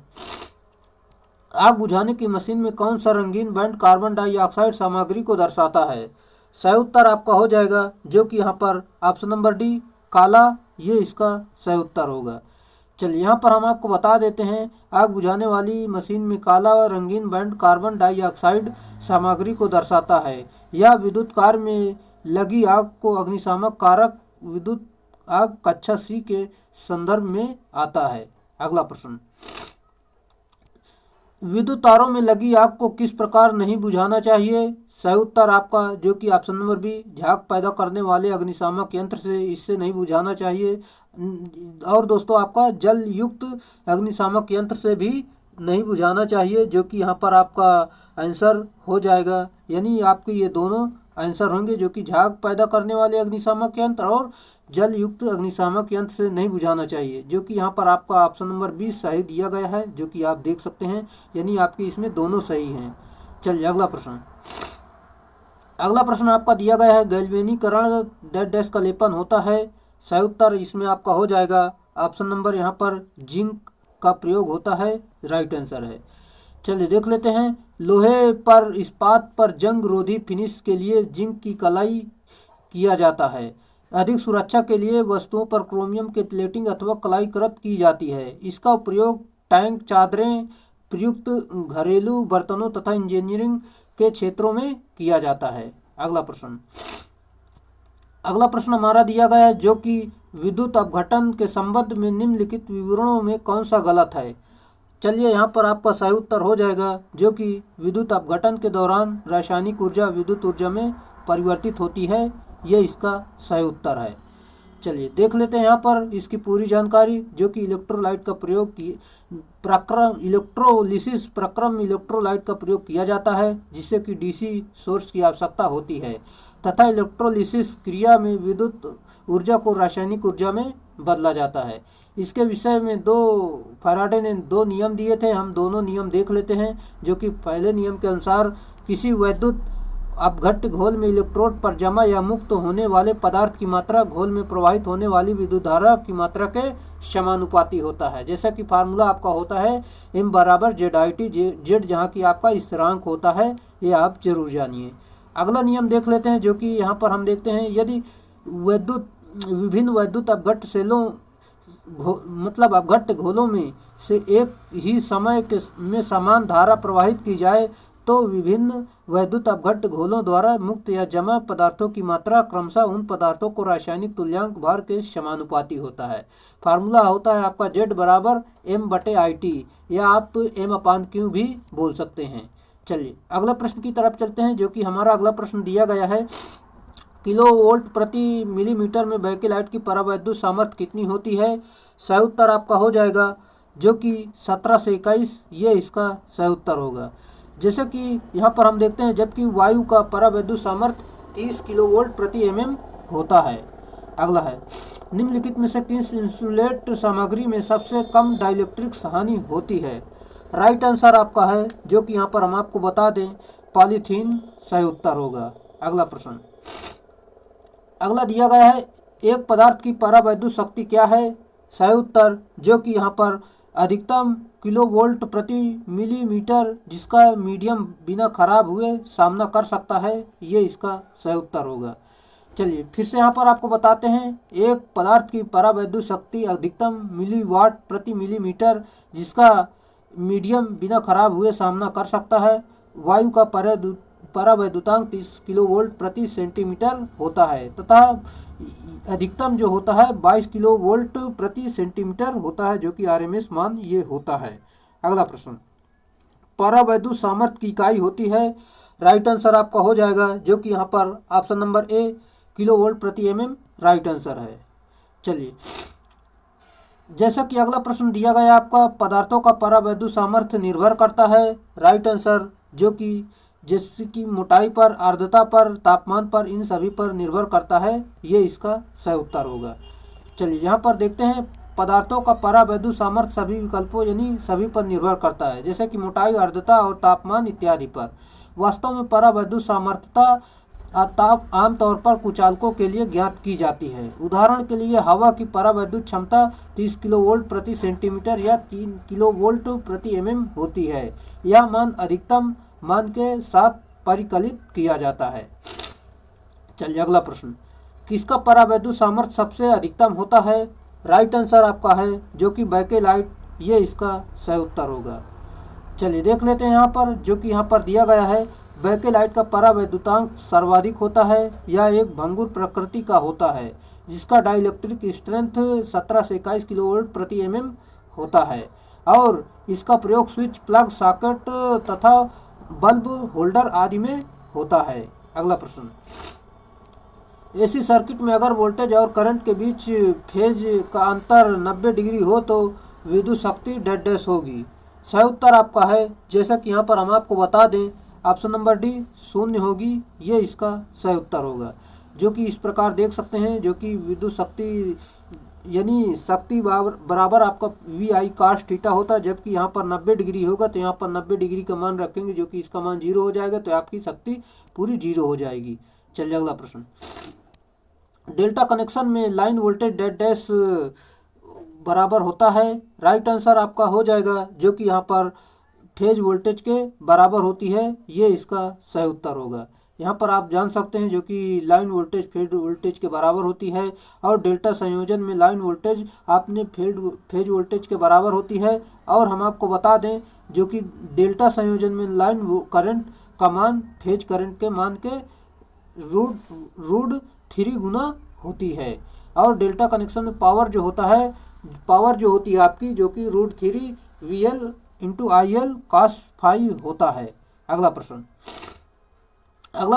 आग बुझाने की मशीन में कौन सा रंगीन बैंड कार्बन डाइऑक्साइड सामग्री को दर्शाता है? सही उत्तर आपका हो जाएगा जो कि यहाँ पर ऑप्शन नंबर डी काला, ये इसका सही उत्तर होगा। चलिए यहाँ पर हम आपको बता देते हैं, आग बुझाने वाली मशीन में काला रंगीन बैंड कार्बन डाइऑक्साइड सामग्री को दर्शाता है। यह विद्युत कार्य में लगी आग को अग्निशामक कारक विद्युत आग कक्षा सी के संदर्भ में आता है। अगला प्रश्न, विद्युत तारों में लगी आग को किस प्रकार नहीं बुझाना चाहिए? सही उत्तर आपका जो कि ऑप्शन नंबर बी झाग पैदा करने वाले अग्निशामक यंत्र से इससे नहीं बुझाना चाहिए। और दोस्तों आपका जल युक्त अग्निशामक यंत्र से भी नहीं बुझाना चाहिए, जो कि यहाँ पर आपका आंसर हो जाएगा। यानी आपके ये दोनों आंसर होंगे, जो कि झाग पैदा करने वाले अग्निशामक यंत्र और जल युक्त अग्निशामक यंत्र से नहीं बुझाना चाहिए, जो कि यहाँ पर आपका ऑप्शन नंबर 20 सही दिया गया है, जो कि आप देख सकते हैं। यानी आपके इसमें दोनों सही हैं। चलिए अगला प्रश्न, अगला प्रश्न आपका दिया गया है, गैल्वेनीकरण डैश का लेपन होता है। सही उत्तर इसमें आपका हो जाएगा ऑप्शन नंबर यहाँ पर जिंक का प्रयोग होता है, राइट आंसर है। चलिए देख लेते हैं, लोहे पर इस्पात पर जंग रोधी फिनिश के लिए जिंक की कलाई किया जाता है। अधिक सुरक्षा के लिए वस्तुओं पर क्रोमियम के प्लेटिंग अथवा कलाई कृत की जाती है। इसका प्रयोग टैंक, चादरें, प्रयुक्त घरेलू बर्तनों तथा इंजीनियरिंग के क्षेत्रों में किया जाता है। अगला प्रश्न, अगला प्रश्न हमारा दिया गया है, जो कि विद्युत अपघटन के संबंध में निम्नलिखित विवरणों में कौन सा गलत है? चलिए यहाँ पर आपका सही उत्तर हो जाएगा, जो कि विद्युत अपघटन के दौरान रासायनिक ऊर्जा विद्युत ऊर्जा में परिवर्तित होती है, ये इसका सही उत्तर है। चलिए देख लेते हैं यहाँ पर इसकी पूरी जानकारी, जो कि इलेक्ट्रोलाइट का प्रयोग इलेक्ट्रोलिसिस प्रक्रम इलेक्ट्रोलाइट का प्रयोग किया जाता है, जिससे कि डीसी सोर्स की आवश्यकता होती है, तथा इलेक्ट्रोलिसिस क्रिया में विद्युत ऊर्जा को रासायनिक ऊर्जा में बदला जाता है। इसके विषय में फैराडे ने 2 नियम दिए थे, हम दोनों नियम देख लेते हैं। जो कि पहले नियम के अनुसार किसी वैद्युत अपघट्य घोल में इलेक्ट्रोड पर जमा या मुक्त होने वाले पदार्थ की मात्रा घोल में प्रवाहित होने वाली विद्युत धारा की मात्रा के समानुपाती होता है। जैसा कि फार्मूला आपका होता है M बराबर ZIT, जेड जहाँ की आपका स्थिरांक होता है, ये आप जरूर जानिए। अगला नियम देख लेते हैं, जो कि यहाँ पर हम देखते हैं, यदि विभिन्न वैद्युत अपघट्य सेलों मतलब अपघट्य घोलों में से एक ही समय में समान धारा प्रवाहित की जाए, तो विभिन्न वैद्युत अपघट्य घोलों द्वारा मुक्त या जमा पदार्थों की मात्रा क्रमशः उन पदार्थों को रासायनिक तुल्यांक भार के समानुपाती होता है। फार्मूला होता है आपका Z बराबर M/IT, या आप M/Q भी बोल सकते हैं। चलिए अगला प्रश्न की तरफ चलते हैं, जो कि हमारा अगला प्रश्न दिया गया है, किलोवोल्ट प्रति मिलीमीटर में बैकेलाइट की परावैद्युत सामर्थ्य कितनी होती है? सही उत्तर आपका हो जाएगा, जो कि 17 से 21, ये इसका सही उत्तर होगा। जैसे कि यहाँ पर हम देखते हैं, जबकि वायु का परावैद्युत सामर्थ्य 30 किलोवोल्ट प्रति mm होता है। अगला है, निम्नलिखित में से किस इंसुलेट सामग्री में सबसे कम डाइलेक्ट्रिक हानि होती है? राइट आंसर आपका है, जो कि यहाँ पर हम आपको बता दें, पॉलीथीन सही उत्तर होगा। अगला प्रश्न, अगला दिया गया है, एक पदार्थ की परावैद्युत शक्ति क्या है? सही उत्तर, जो कि यहाँ पर अधिकतम किलोवोल्ट प्रति मिलीमीटर, जिसका मीडियम बिना खराब हुए सामना कर सकता है, ये इसका सही उत्तर होगा। चलिए फिर से यहाँ पर आपको बताते हैं, एक पदार्थ की परावैद्युत शक्ति अधिकतम मिलीवाट प्रति मिलीमीटर, जिसका मीडियम बिना खराब हुए सामना कर सकता है। वायु का परावैद्युतांक 30 किलोवोल्ट प्रति सेंटीमीटर होता है, तथा अधिकतम जो होता है 22 किलोवोल्ट प्रति सेंटीमीटर होता है, जो कि RMS मान ये होता है। अगला प्रश्न, परावैद्युत सामर्थ्य की इकाई होती है। राइट आंसर आपका हो जाएगा जो कि यहाँ पर ऑप्शन नंबर ए किलो वोल्ट प्रति एमएम राइट आंसर है। चलिए, जैसा कि अगला प्रश्न दिया गया आपका, पदार्थों का परावैद्युत सामर्थ्य निर्भर करता है। राइट आंसर जो कि जैसे कि मोटाई पर, आर्द्रता पर, तापमान पर, इन सभी पर निर्भर करता है, ये इसका सही उत्तर होगा। चलिए यहाँ पर देखते हैं, पदार्थों का परावैद्युत सामर्थ्य सभी विकल्पों यानी सभी पर निर्भर करता है, जैसे कि मोटाई, आर्द्रता और तापमान इत्यादि पर। वास्तव में परावैद्युत सामर्थ्यता ताप आमतौर पर कुचालकों के लिए ज्ञात की जाती है। उदाहरण के लिए हवा की परावैद्युत क्षमता 30 किलोवोल्ट प्रति सेंटीमीटर या 3 किलोवोल्ट प्रति एमएम होती है। यह मान अधिकतम मान के साथ परिकलित किया जाता है। चलिए अगला प्रश्न, किसका परावैद्युत सामर्थ्य सबसे अधिकतम होता है? राइट आंसर आपका है जो कि बैकेलाइट, ये इसका सही उत्तर होगा। चलिए देख लेते हैं यहाँ पर, जो कि यहाँ पर दिया गया है, बैकेलाइट का परावैद्युतांक सर्वाधिक होता है। यह एक भंगुर प्रकृति का होता है जिसका डाइलेक्ट्रिक स्ट्रेंथ 17 से 21 किलोवोल्ट प्रति एमएम होता है और इसका प्रयोग स्विच, प्लग, सॉकेट तथा बल्ब होल्डर आदि में होता है। अगला प्रश्न, एसी सर्किट में अगर वोल्टेज और करंट के बीच फेज का अंतर 90 डिग्री हो तो विद्युत शक्ति डेड डैश होगी। सही उत्तर आपका है, जैसा कि यहाँ पर हम आपको बता दें, ऑप्शन नंबर डी 0 होगी, ये इसका सही उत्तर होगा। जो कि इस प्रकार देख सकते हैं, जो कि विद्युत शक्ति यानी शक्ति बराबर आपका वी आई कास थीटा होता है, जबकि यहाँ पर 90 डिग्री होगा तो यहाँ पर 90 डिग्री का मान रखेंगे, जो कि इसका मान 0 हो जाएगा, तो आपकी शक्ति पूरी 0 हो जाएगी। चलिए अगला प्रश्न, डेल्टा कनेक्शन में लाइन वोल्टेज डेड डैश बराबर होता है। राइट आंसर आपका हो जाएगा जो कि यहाँ पर फेज वोल्टेज के बराबर होती है, ये इसका सही उत्तर होगा। यहाँ पर आप जान सकते हैं जो कि लाइन वोल्टेज फेज वोल्टेज के बराबर होती है और डेल्टा संयोजन में लाइन वोल्टेज आपने फेज वोल्टेज के बराबर होती है। और हम आपको बता दें जो कि डेल्टा संयोजन में लाइन करंट का मान फेज करंट के मान के रूट 3 गुना होती है और डेल्टा कनेक्शन में पावर जो होती है आपकी, जो कि √3 VL × IL cos phi होता है। अगला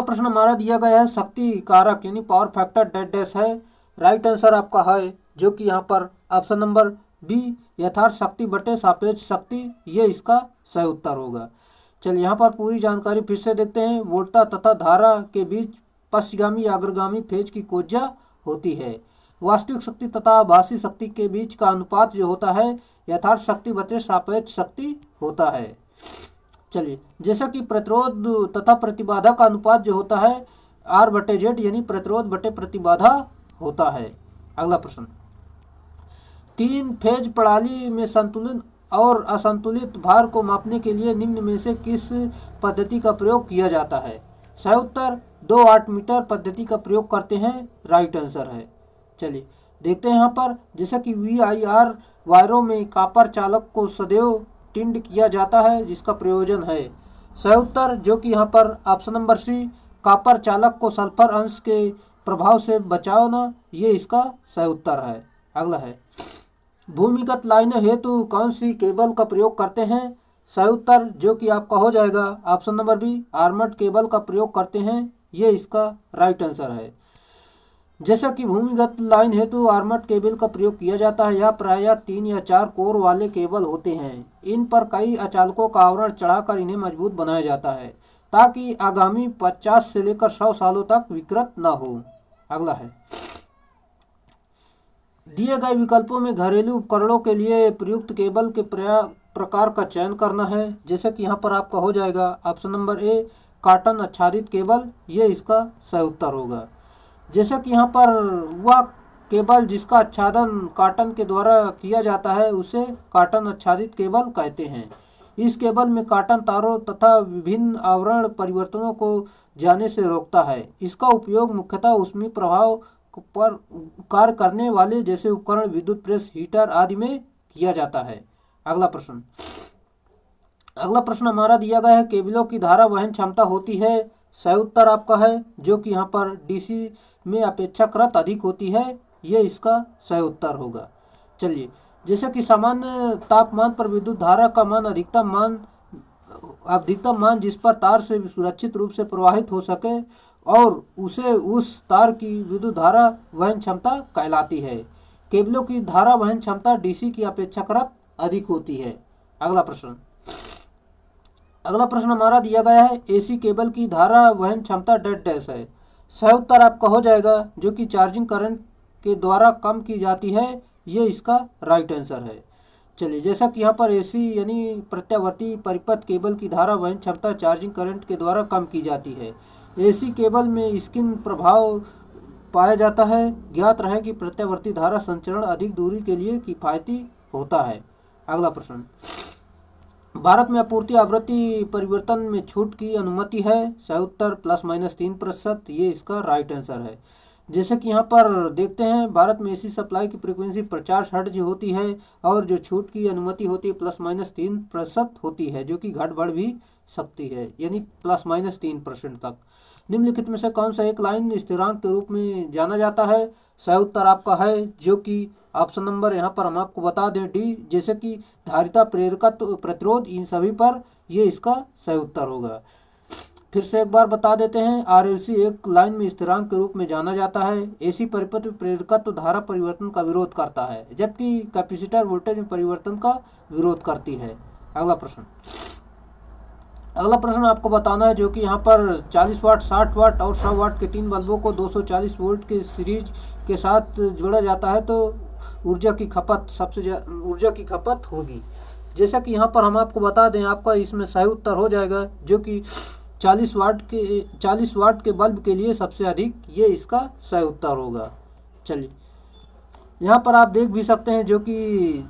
प्रश्न हमारा दिया गया है, शक्ति कारक यानी पावर फैक्टर डेड डैश है। राइट आंसर आपका है जो कि यहाँ पर ऑप्शन नंबर बी यथार्थ शक्ति बटे सापेक्ष शक्ति, ये इसका सही उत्तर होगा। चलिए यहाँ पर पूरी जानकारी फिर से देखते हैं। वोल्टा तथा धारा के बीच पश्चगामी अग्रगामी फेज की कोज्या होती है। वास्तविक शक्ति तथा आभासी शक्ति के बीच का अनुपात जो होता है यथार्थ शक्ति बटे सापेक्ष शक्ति होता है। चलिए, जैसा कि प्रतिरोध तथा प्रतिबाधा का अनुपात जो होता है R/Z यानी प्रतिरोध बटे प्रतिबाधा होता है। अगला प्रश्न, 3 फेज प्रणाली में संतुलित और असंतुलित भार को मापने के लिए निम्न में से किस पद्धति का प्रयोग किया जाता है? सही उत्तर 2 वाट मीटर पद्धति का प्रयोग करते हैं, राइट आंसर है। चलिए देखते हैं यहाँ पर, जैसा कि VIR वायरों में कॉपर चालक को सदैव टिंड किया जाता है, जिसका प्रयोजन है। सही उत्तर जो कि यहाँ पर ऑप्शन नंबर सी कॉपर चालक को सल्फर अंश के प्रभाव से बचाना, ये इसका सही उत्तर है। अगला है, भूमिगत लाइनों हेतु कौन सी केबल का प्रयोग करते हैं? सही उत्तर जो कि आपका हो जाएगा option number B armoured cable का प्रयोग करते हैं, ये इसका राइट आंसर है। जैसा कि भूमिगत लाइन हेतु आर्मर्ड केबल का प्रयोग किया जाता है, यह प्रायः 3 या 4 कोर वाले केबल होते हैं। इन पर कई अचालकों का आवरण चढ़ाकर इन्हें मजबूत बनाया जाता है ताकि आगामी 50 से लेकर 100 सालों तक विकृत न हो। अगला है, दिए गए विकल्पों में घरेलू उपकरणों के लिए प्रयुक्त केबल के प्रकार का चयन करना है। जैसे कि यहाँ पर आपका हो जाएगा ऑप्शन नंबर ए कॉटन आच्छादित केबल, ये इसका सही उत्तर होगा। जैसा कि यहाँ पर वह केबल जिसका आच्छादन कॉटन के द्वारा किया जाता है उसे कॉटन आच्छादित केबल कहते हैं। इस केबल में कॉटन तारों तथा विभिन्न आवरण परिवर्तनों को जाने से रोकता है। इसका उपयोग मुख्यतः ऊष्मीय प्रभाव पर कार्य करने वाले जैसे उपकरण, विद्युत प्रेस, हीटर आदि में किया जाता है। अगला प्रश्न हमारा दिया गया है, केबलों की धारा वहन क्षमता होती है। सही उत्तर आपका है जो कि यहाँ पर डीसी में अपेक्षाकृत अधिक होती है, ये इसका सही उत्तर होगा। चलिए जैसे कि सामान्य तापमान पर विद्युत धारा का मान अधिकतम मान जिस पर तार से सुरक्षित रूप से प्रवाहित हो सके और उसे उस तार की विद्युत धारा वहन क्षमता कहलाती है। केबलों की धारा वहन क्षमता डीसी की अपेक्षाकृत अधिक होती है। अगला प्रश्न हमारा दिया गया है, एसी केबल की धारा वहन क्षमता डेड डैश है। सही उत्तर आपका हो जाएगा जो कि चार्जिंग करंट के द्वारा कम की जाती है, ये इसका राइट आंसर है। चलिए, जैसा कि यहाँ पर एसी यानी प्रत्यावर्ती परिपथ केबल की धारा वहन क्षमता चार्जिंग करंट के द्वारा कम की जाती है। एसी केबल में स्किन प्रभाव पाया जाता है। ज्ञात रहे कि प्रत्यावर्ती धारा संचरण अधिक दूरी के लिए किफायती होता है। अगला प्रश्न, भारत में आपूर्ति आवृत्ति परिवर्तन में छूट की अनुमति है। सही उत्तर ±3%, ये इसका राइट आंसर है। जैसे कि यहाँ पर देखते हैं, भारत में एसी सप्लाई की फ्रीक्वेंसी 50 हर्ट्ज होती है और जो छूट की अनुमति होती है ±3% होती है, जो कि घट बढ़ भी सकती है, यानी ±3% तक। निम्नलिखित में से कौन सा एक लाइन स्थिरांक के रूप में जाना जाता है? सही उत्तर आपका है जो कि ऑप्शन नंबर यहाँ पर हम आपको बता दें डी, जैसे कि धारिता, प्रेरकत्व, प्रतिरोध, इन सभी पर ये इसका सही उत्तर होगा। फिर से एक बार बता देते हैं, आरएलसी एक लाइन में स्थिरांक के रूप में जाना जाता है। एसी परिपथ में प्रेरकत्व धारा परिवर्तन का विरोध करता है, जबकि कैपेसिटर वोल्टेज में परिवर्तन का विरोध करती है। अगला प्रश्न आपको बताना है, जो कि यहाँ पर 40 वाट, 60 वाट और 100 वाट के 3 बल्बों को 240 वोल्ट के सीरीज के साथ जोड़ा जाता है तो ऊर्जा की खपत होगी। जैसा कि यहाँ पर हम आपको बता दें, आपका इसमें सही उत्तर हो जाएगा जो कि 40 वाट के बल्ब के लिए सबसे अधिक, ये इसका सही उत्तर होगा। चलिए, यहाँ पर आप देख भी सकते हैं जो कि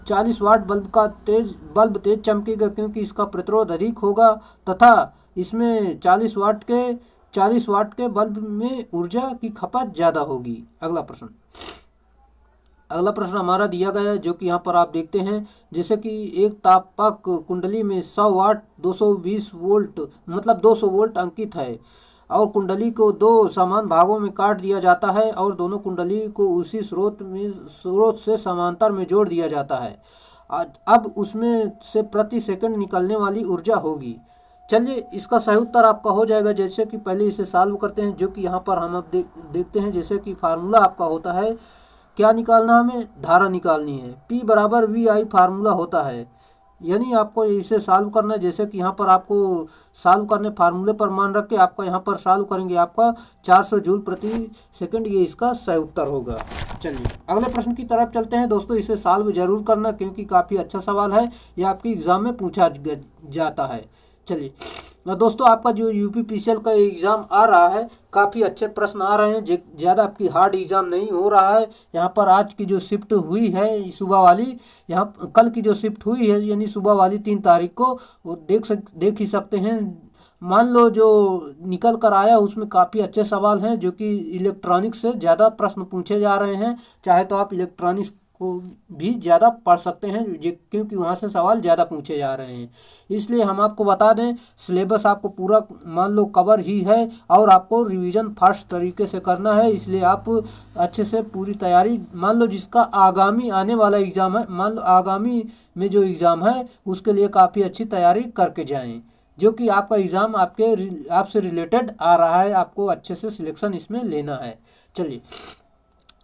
40 वाट बल्ब तेज चमकेगा क्योंकि इसका प्रतिरोध अधिक होगा तथा इसमें 40 वाट के बल्ब में ऊर्जा की खपत ज़्यादा होगी। अगला प्रश्न हमारा दिया गया है, जो कि यहाँ पर आप देखते हैं, जैसे कि एक तापक कुंडली में 100 वाट 220 वोल्ट मतलब 200 वोल्ट अंकित है और कुंडली को दो समान भागों में काट दिया जाता है और दोनों कुंडली को उसी स्रोत से समांतर में जोड़ दिया जाता है। अब उसमें से प्रति सेकंड निकलने वाली ऊर्जा होगी। चलिए, इसका सही उत्तर आपका हो जाएगा। जैसे कि पहले इसे सॉल्व करते हैं, जो कि यहाँ पर हम अब देखते हैं, जैसे कि फार्मूला आपका होता है, क्या निकालना, हमें धारा निकालनी है। P बराबर VI फार्मूला होता है, यानी आपको इसे सॉल्व करना है। जैसे कि यहाँ पर आपको सॉल्व करने फार्मूले पर मान रख के आपका यहाँ पर सॉल्व करेंगे, आपका 400 जूल प्रति सेकंड, ये इसका सही उत्तर होगा। चलिए, अगले प्रश्न की तरफ चलते हैं दोस्तों। इसे सॉल्व जरूर करना क्योंकि काफ़ी अच्छा सवाल है, ये आपके एग्जाम में पूछा जाता है। चलिए दोस्तों, आपका जो यूपीपीसीएल का एग्ज़ाम आ रहा है, काफ़ी अच्छे प्रश्न आ रहे हैं, ज़्यादा आपकी हार्ड एग्ज़ाम नहीं हो रहा है। यहाँ पर आज की जो शिफ्ट हुई है सुबह वाली, यहाँ कल की जो शिफ्ट हुई है यानी सुबह वाली 3 तारीख को, वो देख ही सकते हैं। मान लो जो निकल कर आया उसमें काफ़ी अच्छे सवाल हैं, जो कि इलेक्ट्रॉनिक्स से ज़्यादा प्रश्न पूछे जा रहे हैं। चाहे तो आप इलेक्ट्रॉनिक्स को भी ज़्यादा पढ़ सकते हैं क्योंकि वहाँ से सवाल ज़्यादा पूछे जा रहे हैं। इसलिए हम आपको बता दें, सिलेबस आपको पूरा मान लो कवर ही है और आपको रिवीजन फास्ट तरीके से करना है। इसलिए आप अच्छे से पूरी तैयारी, मान लो जिसका आगामी आने वाला एग्ज़ाम है, मान लो आगामी में जो एग्ज़ाम है उसके लिए काफ़ी अच्छी तैयारी करके जाएँ, जो कि आपका एग्ज़ाम आपसे रिलेटेड आ रहा है, आपको अच्छे से सिलेक्शन इसमें लेना है। चलिए,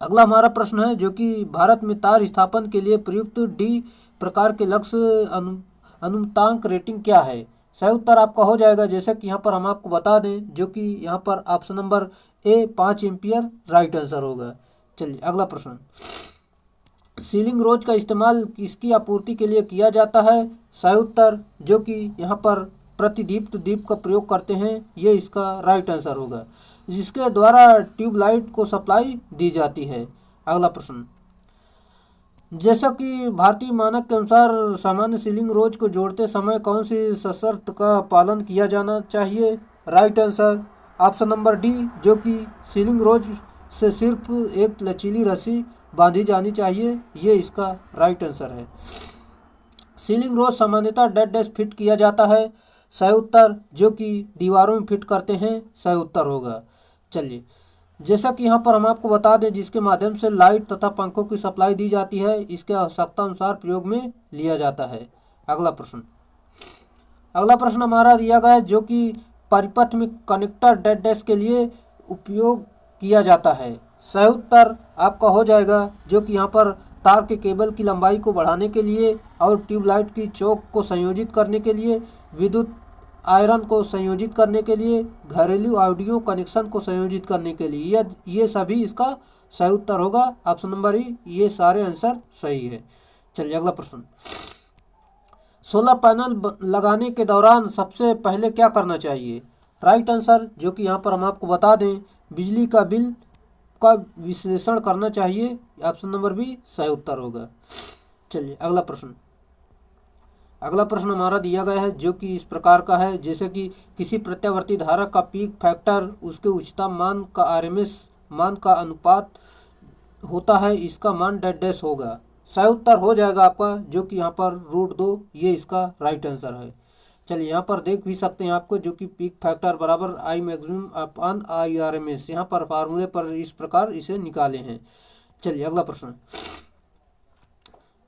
अगला हमारा प्रश्न है, जो कि भारत में तार स्थापन के लिए प्रयुक्त डी प्रकार के लक्ष्य अनुमानक रेटिंग क्या है? सही उत्तर आपका हो जाएगा। जैसे कि यहाँ पर हम आपको बता दें, जो कि यहाँ पर ऑप्शन नंबर ए 5 एम्पियर राइट आंसर होगा। चलिए, अगला प्रश्न, सीलिंग रोज का इस्तेमाल किसकी आपूर्ति के लिए किया जाता है? सही उत्तर, जो कि यहाँ पर दीप का प्रयोग करते हैं, ये इसका राइट आंसर होगा, जिसके द्वारा ट्यूबलाइट को सप्लाई दी जाती है। अगला प्रश्न, जैसा कि भारतीय मानक के अनुसार सामान्य सीलिंग रोज को जोड़ते समय कौन सी शर्त का पालन किया जाना चाहिए? Right answer option number D, जो कि सीलिंग रोज से सिर्फ एक लचीली रस्सी बांधी जानी चाहिए, ये इसका राइट आंसर है। सीलिंग रोज सामान्यतः डेड डैश फिट किया जाता है। सही उत्तर, जो कि दीवारों में फिट करते हैं, सही उत्तर होगा। चलिए, जैसा कि यहाँ पर हम आपको बता दें, जिसके माध्यम से लाइट तथा पंखों की सप्लाई दी जाती है, इसके आवश्यकता अनुसार प्रयोग में लिया जाता है। अगला प्रश्न हमारा दिया गया है, जो कि परिपथ में कनेक्टर डेड डैश के लिए उपयोग किया जाता है। सही उत्तर आपका हो जाएगा, जो कि यहाँ पर तार के केबल की लंबाई को बढ़ाने के लिए और ट्यूबलाइट की चौक को संयोजित करने के लिए, विद्युत आयरन को संयोजित करने के लिए, घरेलू ऑडियो कनेक्शन को संयोजित करने के लिए। ये सभी इसका सही उत्तर होगा। ऑप्शन नंबर ई, ये सारे आंसर सही है। चलिए अगला प्रश्न, सोलर पैनल लगाने के दौरान सबसे पहले क्या करना चाहिए? राइट आंसर, जो कि यहाँ पर हम आपको बता दें, बिजली का बिल का विश्लेषण करना चाहिए। ऑप्शन नंबर बी सही उत्तर होगा। चलिए अगला प्रश्न हमारा दिया गया है, जो कि इस प्रकार का है, जैसे कि किसी प्रत्यावर्ती धारा का पीक फैक्टर उसके उच्चतम मान का आरएमएस मान का अनुपात होता है, इसका मान डेड डैश होगा। सही उत्तर हो जाएगा आपका, जो कि यहाँ पर √2, ये इसका राइट आंसर है। चलिए यहाँ पर देख भी सकते हैं आपको, जो कि पीक फैक्टर बराबर I maximum upon I RMS, यहाँ पर फार्मूले पर इस प्रकार इसे निकाले हैं। चलिए अगला प्रश्न,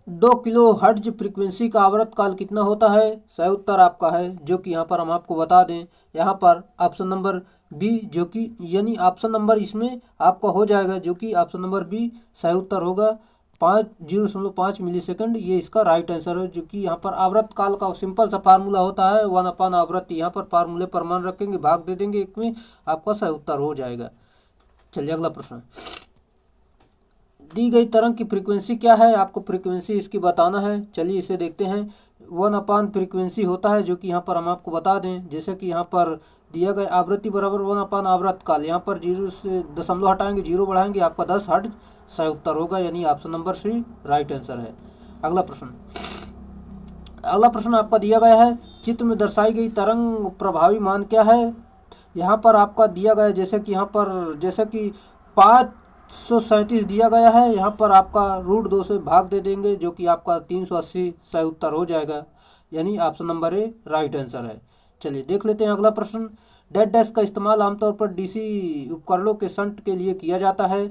2 किलो हर्ट्ज फ्रीक्वेंसी का आवर्तकाल कितना होता है? सही उत्तर आपका है, जो कि यहाँ पर हम आपको बता दें, यहाँ पर ऑप्शन नंबर बी, जो कि यानी ऑप्शन नंबर इसमें आपका हो जाएगा, जो कि ऑप्शन नंबर बी सही उत्तर होगा। 0.5 मिली सेकेंड, ये इसका राइट आंसर है, जो कि यहाँ पर आवर्तकाल का सिंपल सा फार्मूला होता है 1/, आवृत्ति। यहाँ पर फार्मूले पर मान रखेंगे, भाग दे देंगे एक में, आपका सही उत्तर हो जाएगा। चलिए अगला प्रश्न, दी गई तरंग की फ्रीक्वेंसी क्या है? आपको फ्रीक्वेंसी इसकी बताना है। चलिए इसे देखते हैं। 1/, फ्रीक्वेंसी होता है, जो कि यहाँ पर हम आपको बता दें, जैसे कि यहाँ पर दिया गया आवृत्ति बराबर 1/, आवर्तकाल। यहाँ पर 0 से दशमलव हटाएंगे, 0 बढ़ाएंगे, आपका 10 हर्ट्ज सही उत्तर होगा, यानी option number C right answer है। अगला प्रश्न आपका दिया गया है, चित्र में दर्शाई गई तरंग प्रभावी मान क्या है? यहाँ पर आपका दिया गया है, जैसे कि 537 दिया गया है, यहाँ पर आपका √2 से भाग दे देंगे, जो कि आपका 380 सही उत्तर हो जाएगा, यानी option number A right answer है। चलिए देख लेते हैं अगला प्रश्न, डेड डैश का इस्तेमाल आमतौर पर डीसी उपकरणों के शंट के लिए किया जाता है।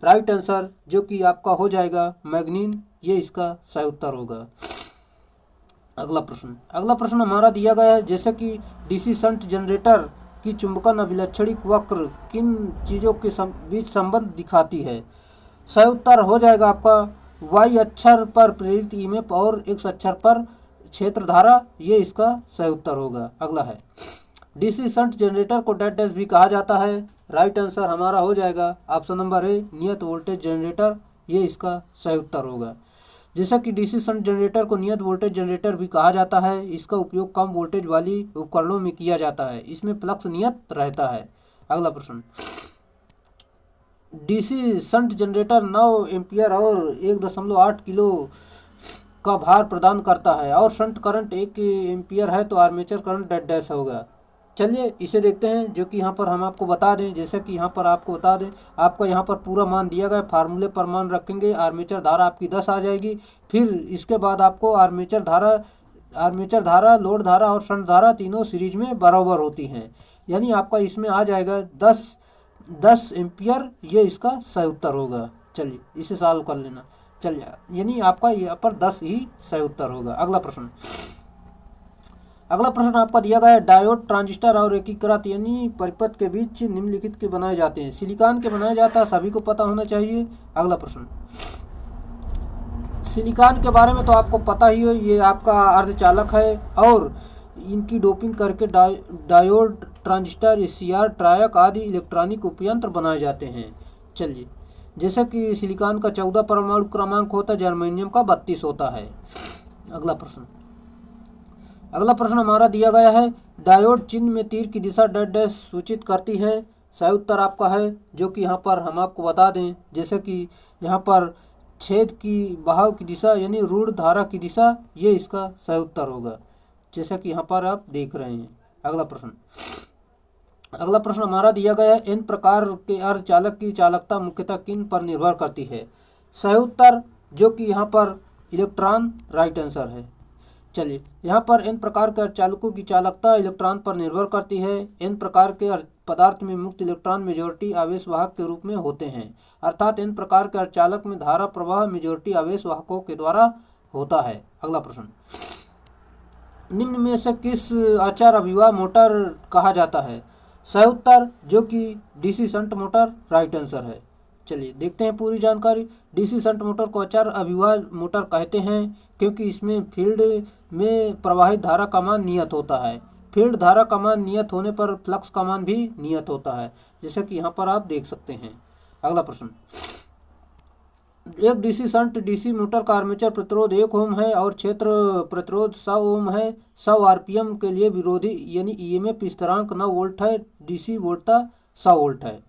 राइट आंसर, जो कि आपका हो जाएगा मैग्नीन, ये इसका सही उत्तर होगा। अगला प्रश्न हमारा दिया गया है, जैसे कि डीसी शंट जनरेटर की चुंबकन अभिलक्षणिक वक्र किन चीज़ों के बीच संबंध दिखाती है? सही उत्तर हो जाएगा आपका वाई अक्षर पर प्रेरित ईएमएफ और एक्स अक्षर पर क्षेत्र धारा, ये इसका सही उत्तर होगा। अगला है, डीसी शंट जनरेटर को डेड डैश भी कहा जाता है। राइट आंसर हमारा हो जाएगा ऑप्शन नंबर ए नियत वोल्टेज जनरेटर, ये इसका सही उत्तर होगा। जैसा कि डीसी शंट जनरेटर को नियत वोल्टेज जनरेटर भी कहा जाता है, इसका उपयोग कम वोल्टेज वाली उपकरणों में किया जाता है, इसमें फ्लक्स नियत रहता है। अगला प्रश्न, डीसी शंट जनरेटर 9 एम्पियर और 1.8 किलो का भार प्रदान करता है और शंट करंट 1 एम्पियर है, तो आर्मेचर करंट डेड डैश होगा। चलिए इसे देखते हैं, जो कि यहाँ पर हम आपको बता दें, जैसे कि यहाँ पर आपको बता दें, आपका यहाँ पर पूरा मान दिया गया, फार्मूले पर मान रखेंगे, आर्मेचर धारा आपकी 10 आ जाएगी। फिर इसके बाद आपको आर्मेचर धारा, लोड धारा और शंट धारा तीनों सीरीज में बराबर होती हैं, यानी आपका इसमें आ जाएगा 10 एम्पियर, ये इसका सही उत्तर होगा। चलिए इसे सॉल्व कर लेना। चलिए, यानी आपका यहाँ पर 10 ही सही उत्तर होगा। अगला प्रश्न आपका दिया गया है, डायोड ट्रांजिस्टर और एकीकृत यानी परिपथ के बीच निम्नलिखित के बनाए जाते हैं। सिलिकॉन के बनाया जाता है, सभी को पता होना चाहिए। अगला प्रश्न, सिलिकॉन के बारे में तो आपको पता ही हो, ये आपका अर्धचालक है और इनकी डोपिंग करके डायोड, ट्रांजिस्टर, एससीआर, ट्रायक आदि इलेक्ट्रॉनिक उपयंत्र बनाए जाते हैं। चलिए, जैसा कि सिलिकॉन का 14 परमाणु क्रमांक होता है, जर्मेनियम का 32 होता है। अगला प्रश्न हमारा दिया गया है, डायोड चिन्ह में तीर की दिशा डेड डैश सूचित करती है। सही उत्तर आपका है, जो कि यहाँ पर हम आपको बता दें, जैसे कि यहाँ पर छेद की बहाव की दिशा यानी ऋण धारा की दिशा, ये इसका सही उत्तर होगा, जैसा कि यहाँ पर आप देख रहे हैं। अगला प्रश्न हमारा दिया गया है, इन प्रकार के अर्धचालक की चालकता मुख्यतः किन पर निर्भर करती है? सही उत्तर, जो कि यहाँ पर इलेक्ट्रॉन राइट आंसर है। चलिए, यहाँ पर इन प्रकार के अर्धचालकों की चालकता इलेक्ट्रॉन पर निर्भर करती है। इन प्रकार के पदार्थ में मुक्त इलेक्ट्रॉन मेजॉरिटी आवेश वाहक के रूप में होते हैं, अर्थात इन प्रकार के अर्धचालक में धारा प्रवाह मेजॉरिटी आवेश वाहकों के द्वारा होता है। अगला प्रश्न, निम्न में से किस अचार अभिवाह मोटर कहा जाता है? सही उत्तर जो कि DC shunt motor right answer है। चलिए देखते हैं पूरी जानकारी। डीसी शंट मोटर को अचार अभिवाह मोटर कहते हैं क्योंकि इसमें फील्ड में प्रवाहित धारा का मान नियत होता है। फील्ड धारा का मान नियत होने पर फ्लक्स का मान भी नियत होता है, जैसे कि यहाँ पर आप देख सकते हैं। अगला प्रश्न, एक डीसी शंट डीसी मोटर का आर्मेचर प्रतिरोध 1 ओम है और क्षेत्र प्रतिरोध 100 ओम है। 100 आरपीएम के लिए विरोधी यानी ईएमएफ स्थिरांक 9 वोल्ट है। डीसी वोल्टता 100 वोल्ट है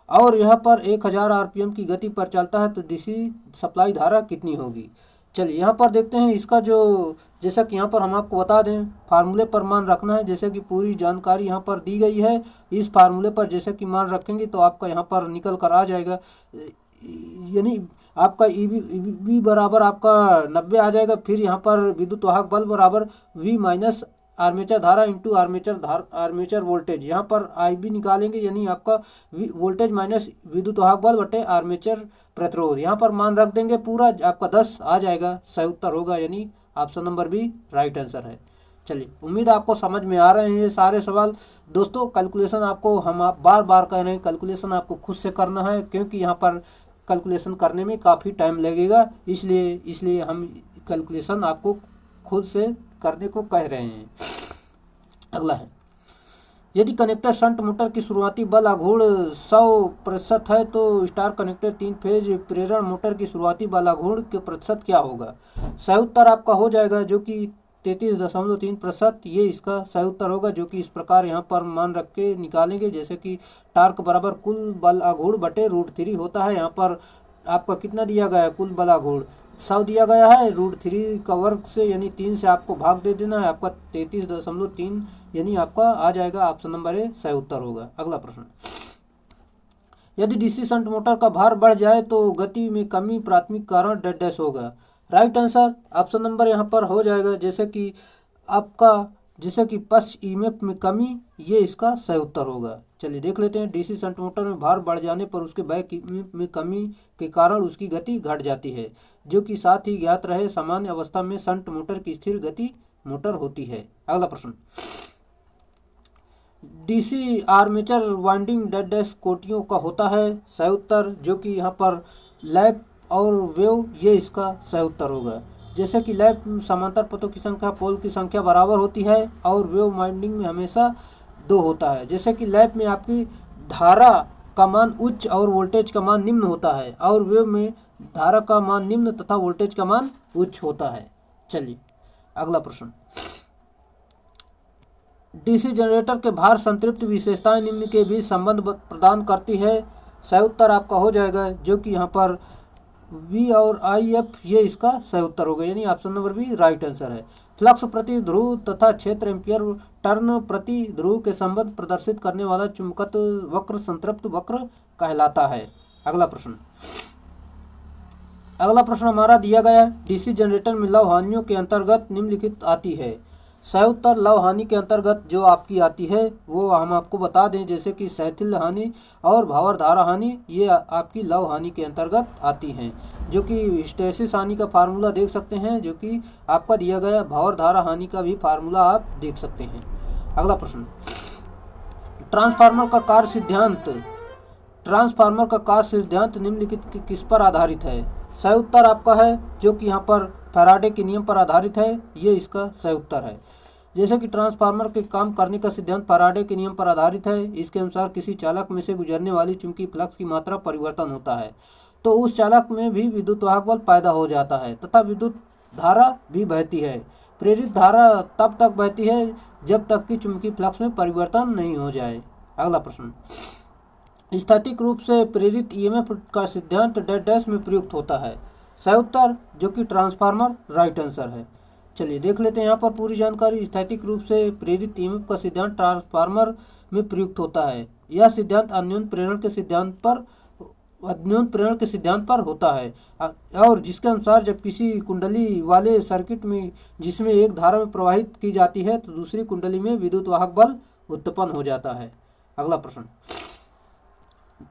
और यह पर 1000 आरपीएम की गति पर चलता है, तो डीसी सप्लाई धारा कितनी होगी? चलिए यहाँ पर देखते हैं इसका जो, जैसा कि यहाँ पर हम आपको बता दें, फार्मूले पर मान रखना है। जैसे कि पूरी जानकारी यहाँ पर दी गई है, इस फार्मूले पर जैसे कि मान रखेंगे तो आपका यहाँ पर निकल कर आ जाएगा, यानी आपका ईबी बराबर आपका 90 आ जाएगा। फिर यहाँ पर विद्युत वाहक बल बराबर V माइनस आर्मेचर धारा इंटू आर्मेचर वोल्टेज। यहाँ पर आईबी निकालेंगे यानी आपका वोल्टेज माइनस विद्युत वाहक बल बटे आर्मेचर प्रतिरोध। यहाँ पर मान रख देंगे पूरा, आपका 10 आ जाएगा। सही उत्तर होगा यानी option number B right answer है। चलिए उम्मीद आपको समझ में आ रहे हैं ये सारे सवाल। दोस्तों कैलकुलेशन आपको हम आप बार बार कह रहे हैं, कैलकुलेशन आपको खुद से करना है क्योंकि यहाँ पर कैलकुलेशन करने में काफ़ी टाइम लगेगा, इसलिए हम कैलकुलेशन आपको खुद से करने को कह रहे हैं। अगला है, यदि कनेक्टर शंट मोटर की शुरुआती बल आघूर्ण 100% है तो स्टार कनेक्टर 3 फेज प्रेरण मोटर की शुरुआती बल आघूर्ण के प्रतिशत क्या होगा? सही उत्तर आपका हो जाएगा जो कि 33.3%। ये इसका सही उत्तर होगा, जो कि इस प्रकार यहाँ पर मान रख के निकालेंगे। जैसे कि टार्क बराबर कुल बल आघूर्ण बटे √3 होता है। यहाँ पर आपका कितना दिया गया है? कुल बल आघूर्ण 100 दिया गया है, √3 का वर्ग से यानी 3 से आपको भाग दे देना है। आपका 33.3 यानी आपका आ जाएगा ऑप्शन नंबर ए सही उत्तर होगा। अगला प्रश्न, यदि डीसी शंट मोटर का भार बढ़ जाए तो गति में कमी प्राथमिक कारण डैश होगा। राइट आंसर ऑप्शन नंबर यहाँ पर हो जाएगा, जैसे कि पश्च ईएमएफ में कमी, ये इसका सही उत्तर होगा। चलिए देख लेते हैं, डीसी शंट मोटर में भार बढ़ जाने पर उसके बैक ईएमएफ में कमी के कारण उसकी गति घट जाती है, जो कि साथ ही ज्ञात रहे सामान्य अवस्था में शंट मोटर की स्थिर गति मोटर होती है। अगला प्रश्न, डीसी आर्मेचर वाइंडिंग डैश कोटियों का होता है। सही उत्तर जो कि यहाँ पर लैप और वेव, ये इसका सही उत्तर होगा। जैसे कि लैप समांतर पथों की संख्या पोल की संख्या बराबर होती है और वेव वाइंडिंग में हमेशा 2 होता है। जैसे कि लैप में आपकी धारा का मान उच्च और वोल्टेज का मान निम्न होता है और वेव में धारा का मान निम्न तथा वोल्टेज का मान उच्च होता है। चलिए अगला प्रश्न, डीसी जनरेटर के भार संतृप्ति विशेषताएं निम्न के बीच संबंध प्रदान करती है। सही उत्तर आपका हो जाएगा जो कि यहाँ पर V और IF, ये इसका सही उत्तर होगा यानी option number B right answer है। फ्लक्स प्रति ध्रुव तथा क्षेत्र एम्पियर टर्न प्रति ध्रुव के संबंध प्रदर्शित करने वाला चुंबकत्व वक्र संतृप्त वक्र कहलाता है। अगला प्रश्न हमारा दिया गया है, डीसी जनरेटर में लव हानियों के अंतर्गत निम्नलिखित आती है। सही उत्तर लव हानि के अंतर्गत जो आपकी आती है वो हम आपको बता दें, जैसे कि सहथिल्य हानि और भावर धारा हानि, ये आपकी लव हानि के अंतर्गत आती हैं। जो कि हिस्टैरिसीस हानि का फार्मूला देख सकते हैं, जो कि आपका दिया गया भावर धारा हानि का भी फार्मूला आप देख सकते हैं। अगला प्रश्न, ट्रांसफार्मर का कार्य सिद्धांत निम्नलिखित किस पर आधारित है? सही उत्तर आपका है जो कि यहाँ पर फैराडे के नियम पर आधारित है, ये इसका सही उत्तर है। जैसे कि ट्रांसफार्मर के काम करने का सिद्धांत फैराडे के नियम पर आधारित है। इसके अनुसार किसी चालक में से गुजरने वाली चुंबकीय फ्लक्स की मात्रा परिवर्तन होता है तो उस चालक में भी विद्युत वाहक बल पैदा हो जाता है तथा विद्युत धारा भी बहती है। प्रेरित धारा तब तक बहती है जब तक कि चुंबकीय फ्लक्स में परिवर्तन नहीं हो जाए। अगला प्रश्न, स्थैतिक रूप से प्रेरित ईएमएफ का सिद्धांत डैश में प्रयुक्त होता है। सही उत्तर जो कि ट्रांसफार्मर राइट आंसर है। चलिए देख लेते हैं यहाँ पर पूरी जानकारी। स्थैतिक रूप से प्रेरित ईएमएफ का सिद्धांत ट्रांसफार्मर में प्रयुक्त होता है। यह सिद्धांत अन्योन्य प्रेरण के सिद्धांत पर होता है और जिसके अनुसार जब किसी कुंडली वाले सर्किट में जिसमें एक धारा में प्रवाहित की जाती है तो दूसरी कुंडली में विद्युत वाहक बल उत्पन्न हो जाता है। अगला प्रश्न,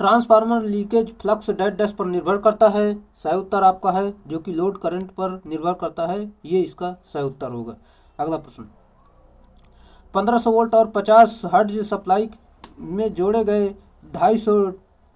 transformer leakage flux dead dash पर निर्भर करता है। सही उत्तर आपका है जो कि लोड करंट पर निर्भर करता है, ये इसका सही उत्तर होगा। अगला प्रश्न, 1500 वोल्ट और 50 हर्ट्ज सप्लाई में जोड़े गए 250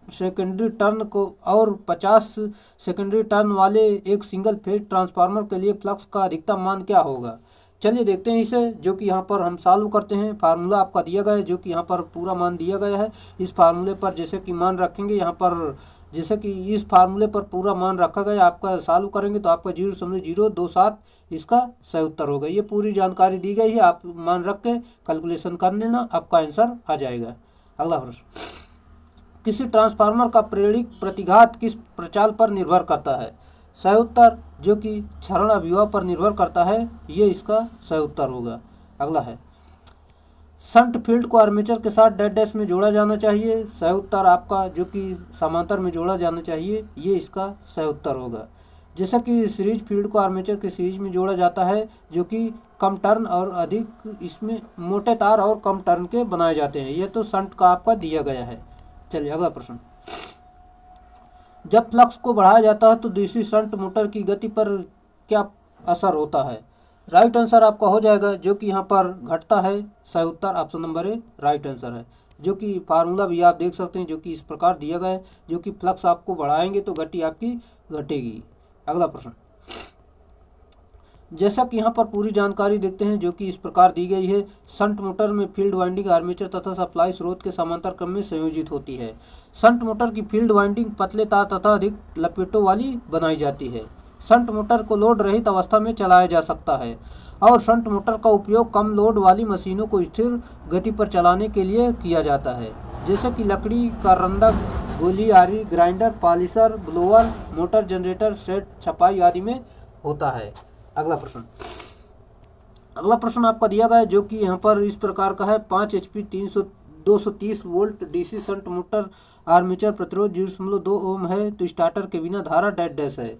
सेकेंडरी टर्न को और 50 सेकेंडरी टर्न वाले एक सिंगल फेज ट्रांसफार्मर के लिए फ्लक्स का अधिकतम मान क्या होगा। चलिए देखते हैं इसे, जो कि यहाँ पर हम सॉल्व करते हैं। फार्मूला आपका दिया गया है, जो कि यहाँ पर पूरा मान दिया गया है। इस फार्मूले पर जैसे कि मान रखेंगे, यहाँ पर जैसे कि इस फार्मूले पर पूरा मान रखा गया, आपका सॉल्व करेंगे तो आपका 0.027 इसका सही उत्तर होगा। ये पूरी जानकारी दी गई है, आप मान रख के कैलकुलेशन कर लेना, आपका आंसर आ जाएगा। अगला प्रश्न, किसी ट्रांसफार्मर का प्रेरित प्रतिघात किस प्रचाल पर निर्भर करता है। सही उत्तर जो कि क्षरण अभिभव पर निर्भर करता है, ये इसका सही उत्तर होगा। अगला है, शंट फील्ड को आर्मेचर के साथ डेड डैश में जोड़ा जाना चाहिए। सही उत्तर आपका जो कि समांतर में जोड़ा जाना चाहिए, ये इसका सही उत्तर होगा। जैसा कि सीरीज फील्ड को आर्मेचर के सीरीज में जोड़ा जाता है, जो कि कम टर्न और अधिक इसमें मोटे तार और कम टर्न के बनाए जाते हैं। ये तो शंट का आपका दिया गया है। चलिए अगला प्रश्न, जब फ्लक्स को बढ़ाया जाता है तो दूसरी शंट मोटर की गति पर क्या असर होता है। राइट आंसर आपका हो जाएगा जो कि यहाँ पर घटता है। सही उत्तर option number A right answer है। जो कि फार्मूला भी आप देख सकते हैं, जो कि इस प्रकार दिया गया है, जो कि फ्लक्स आपको बढ़ाएंगे तो गति आपकी घटेगी। अगला प्रश्न, जैसा कि यहाँ पर पूरी जानकारी देखते हैं, जो कि इस प्रकार दी गई है। शंट मोटर में फील्ड वाइंडिंग आर्मेचर तथा सप्लाई स्रोत के समांतर क्रम में संयोजित होती है। शंट मोटर की फील्ड वाइंडिंग पतले तार तथा अधिक लपेटों वाली बनाई जाती है। शंट मोटर को लोड रहित अवस्था में चलाया जा सकता है और शंट मोटर का उपयोग कम लोड वाली मशीनों को स्थिर गति पर चलाने के लिए किया जाता है, जैसे कि लकड़ी का रंधक, गोली आरी, grinder, polisher, blower, motor, generator, set, छपाई आदि में होता है। अगला प्रश्न आपका दिया गया है, जो कि यहाँ पर इस प्रकार का है। 5 HP 230 volt DC shunt motor armature प्रतिरोध 0.2 ओम है, तो स्टार्टर के बिना धारा डेड डैश है।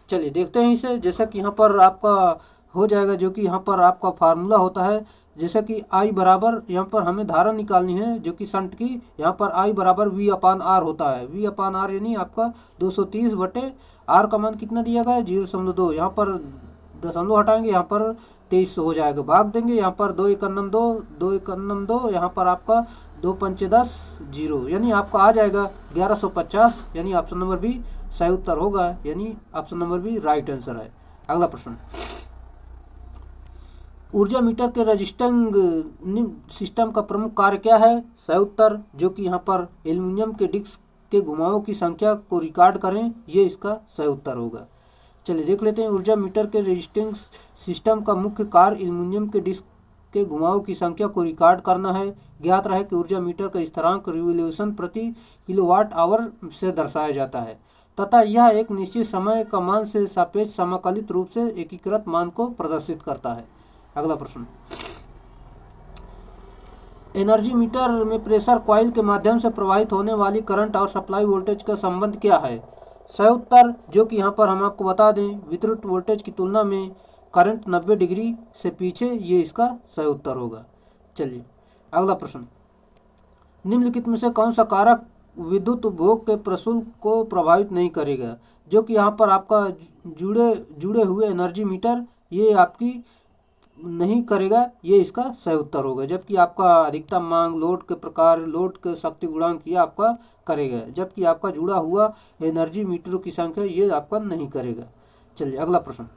चलिए देखते हैं इसे। जैसा कि यहाँ पर आपका हो जाएगा, जो कि यहाँ पर आपका फार्मूला होता है, जैसा कि I बराबर यहाँ पर हमें धारा निकालनी है, जो कि शंट की, यहाँ पर I बराबर V/R होता है। V/R यानी आपका 230/R का मान कितना दिया गया है 0.2। यहाँ पर दशमलव हटाएंगे, यहाँ पर 2300 हो जाएगा। भाग देंगे, यहाँ पर 2 × 2 2 × 2, यहाँ पर आपका 2 × 5 10 0, यानी आपका आ जाएगा 1150, यानी ऑप्शन नंबर बी सही उत्तर होगा, यानी option number B right answer है। अगला प्रश्न, ऊर्जा मीटर के रजिस्टिंग सिस्टम का प्रमुख कार्य क्या है। सही उत्तर जो कि यहाँ पर एल्युमिनियम के डिस्क के घुमावों की संख्या को रिकॉर्ड करें, ये इसका सही उत्तर होगा। चलिए देख लेते हैं। ऊर्जा मीटर के रजिस्टिंग सिस्टम का मुख्य कार्य एल्युमिनियम के डिस्क के घुमावों की संख्या को रिकॉर्ड करना है। ज्ञात रहे कि ऊर्जा मीटर का स्थिरांक रिवोल्यूशन प्रति किलोवाट आवर से दर्शाया जाता है तथा यह एक निश्चित समय का मान से सापेक्ष समाकलित रूप से एकीकृत मान को प्रदर्शित करता है। अगला प्रश्न, एनर्जी मीटर में प्रेशर कॉइल के माध्यम से प्रवाहित होने वाली करंट और सप्लाई वोल्टेज का संबंध क्या है। सही उत्तर जो कि यहाँ पर हम आपको बता दें, वितरित वोल्टेज की तुलना में करंट 90 डिग्री से पीछे, ये इसका सही उत्तर होगा। चलिए अगला प्रश्न, निम्नलिखित में से कौन सा कारक विद्युत उपभोग के प्रशुल्क को प्रभावित नहीं करेगा। जो कि यहाँ पर आपका जुड़े हुए एनर्जी मीटर ये आपकी नहीं करेगा, ये इसका सही उत्तर होगा। जबकि आपका अधिकतम मांग, लोड के प्रकार, लोड के शक्ति गुणांक ये आपका करेगा, जबकि आपका जुड़ा हुआ एनर्जी मीटरों की संख्या ये आपका नहीं करेगा। चलिए अगला प्रश्न,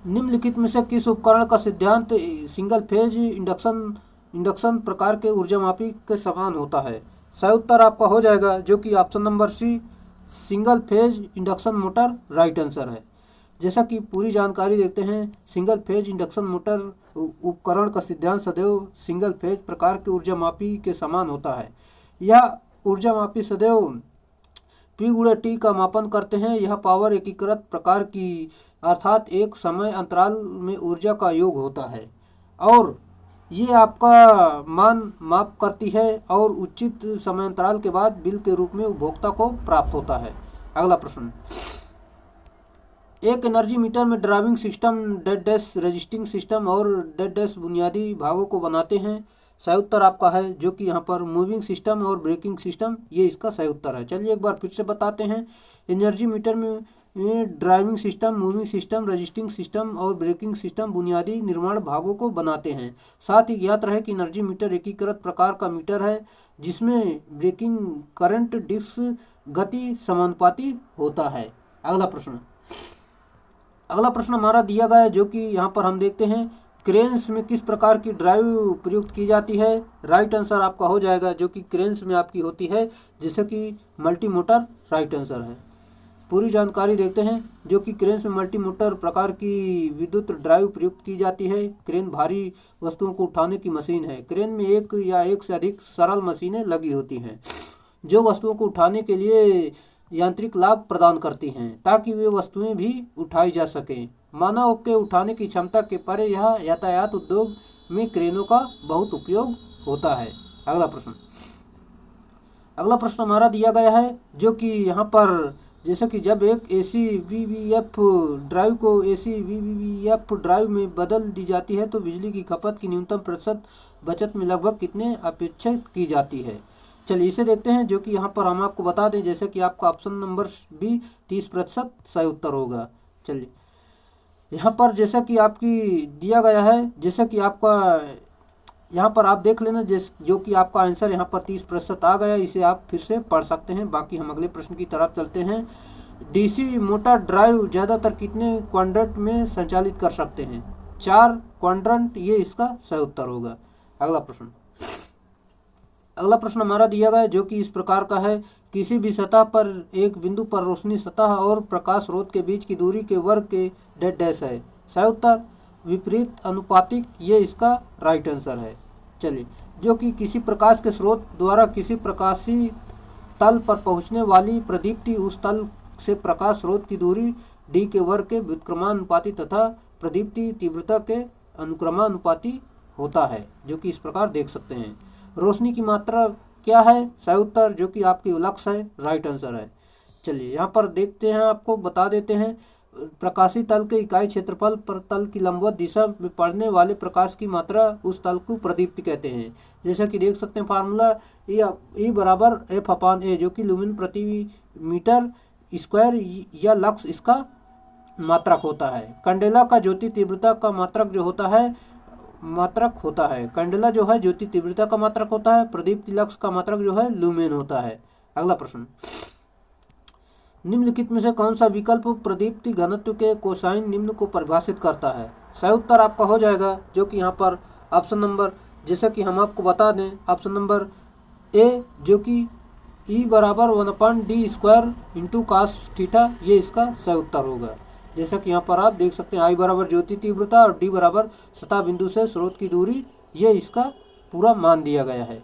निम्नलिखित में से किस उपकरण का सिद्धांत सिंगल फेज इंडक्शन प्रकार के ऊर्जामापी के समान होता है। सही उत्तर आपका हो जाएगा जो कि option number C single phase induction motor right answer है। जैसा कि पूरी जानकारी देते हैं, सिंगल फेज इंडक्शन मोटर उपकरण का सिद्धांत सदैव सिंगल फेज प्रकार के ऊर्जामापी के समान होता है। यह ऊर्जामापी सदैव P/T का मापन करते हैं। यह पावर एकीकृत प्रकार की अर्थात एक समय अंतराल में ऊर्जा का योग होता है और ये आपका मान माप करती है और उचित समय अंतराल के बाद बिल के रूप में उपभोक्ता को प्राप्त होता है। अगला प्रश्न, एक एनर्जी मीटर में driving system, dead dash resisting system और डेड डैश बुनियादी भागों को बनाते हैं। सही उत्तर आपका है जो कि यहाँ पर मूविंग सिस्टम और ब्रेकिंग सिस्टम, ये इसका सही उत्तर है। चलिए एक बार फिर से बताते हैं। एनर्जी मीटर में driving system, moving system, resisting system और ब्रेकिंग सिस्टम बुनियादी निर्माण भागों को बनाते हैं। साथ ही ज्ञात रहे कि एनर्जी मीटर एकीकृत प्रकार का मीटर है जिसमें ब्रेकिंग करंट डिस्क गति समानुपाती होता है। अगला प्रश्न हमारा दिया गया है जो कि यहाँ पर हम देखते हैं, क्रेन्स में किस प्रकार की ड्राइव प्रयुक्त की जाती है। राइट आंसर आपका हो जाएगा जो कि क्रेन्स में आपकी होती है, जैसे कि मल्टी मोटर राइट आंसर है। पूरी जानकारी देखते हैं जो कि क्रेन्स में मल्टी मोटर प्रकार की विद्युत ड्राइव प्रयुक्त की जाती है। क्रेन भारी वस्तुओं को उठाने की मशीन है। क्रेन में एक या एक से अधिक सरल मशीनें लगी होती हैं जो वस्तुओं को उठाने के लिए यांत्रिक लाभ प्रदान करती हैं ताकि वे वस्तुएं भी उठाई जा सकें। मानव के उठाने की क्षमता के परे यह यातायात उद्योग में क्रेनों का बहुत उपयोग होता है। अगला प्रश्न हमारा दिया गया है जो कि यहाँ पर जैसे कि जब एक ACVVF ड्राइव को ACVVF ड्राइव में बदल दी जाती है तो बिजली की खपत की न्यूनतम प्रतिशत बचत में लगभग कितने अपेक्षित की जाती है। चलिए इसे देखते हैं जो कि यहाँ पर हम आपको बता दें, जैसे कि आपका ऑप्शन नंबर भी 30% सही उत्तर होगा। चलिए यहाँ पर जैसा कि आपकी दिया गया है, जैसे कि आपका यहाँ पर आप देख लेना जो कि आपका आंसर यहाँ पर 30% आ गया, इसे आप फिर से पढ़ सकते हैं। बाकी हम अगले प्रश्न की तरफ चलते हैं। DC मोटर ड्राइव ज़्यादातर कितने क्वाड्रेंट में संचालित कर सकते हैं। 4 क्वाड्रेंट, ये इसका सही उत्तर होगा। अगला प्रश्न हमारा दिया गया है जो कि इस प्रकार का है, किसी भी सतह पर एक बिंदु पर रोशनी सतह और प्रकाश स्रोत के बीच की दूरी के वर्ग के डैश है। सही उत्तर विपरीत अनुपातिक, ये इसका राइट आंसर है। चलिए जो कि किसी प्रकाश के स्रोत द्वारा किसी प्रकाशीय तल पर पहुंचने वाली प्रदीप्ति उस तल से प्रकाश स्रोत की दूरी d के वर्ग के व्युत्क्रमानुपाती तथा प्रदीप्ति तीव्रता के अनुक्रमानुपाती होता है, जो कि इस प्रकार देख सकते हैं। रोशनी की मात्रा क्या है। सही उत्तर जो कि आपकी लक्स है, राइट आंसर है। चलिए यहाँ पर देखते हैं, आपको बता देते हैं। प्रकाशीय तल के इकाई क्षेत्रफल पर तल की लंबवत दिशा में पड़ने वाले प्रकाश की मात्रा उस तल को प्रदीप्ति कहते हैं। जैसा कि देख सकते हैं फार्मूला E बराबर F/A, जो कि लुमेन प्रति मीटर स्क्वायर या लक्स इसका मात्रक होता है। कैंडेला का ज्योति तीव्रता का मात्रक जो होता है कैंडेला जो है ज्योति तीव्रता का मात्रक होता है। प्रदीप्ति लक्स का मात्रक जो है लुमेन होता है। अगला प्रश्न, निम्नलिखित में से कौन सा विकल्प प्रदीप्ति घनत्व के कोसाइन निम्न को परिभाषित करता है। सही उत्तर आपका हो जाएगा जो कि यहाँ पर ऑप्शन नंबर, जैसा कि हम आपको बता दें, ऑप्शन नंबर ए जो कि E बराबर 1/d² इंटू cos थीटा, ये इसका सही उत्तर होगा। जैसा कि यहाँ पर आप देख सकते हैं, I बराबर ज्योति तीव्रता और D बराबर सतह बिंदु से स्रोत की दूरी, ये इसका पूरा मान दिया गया है।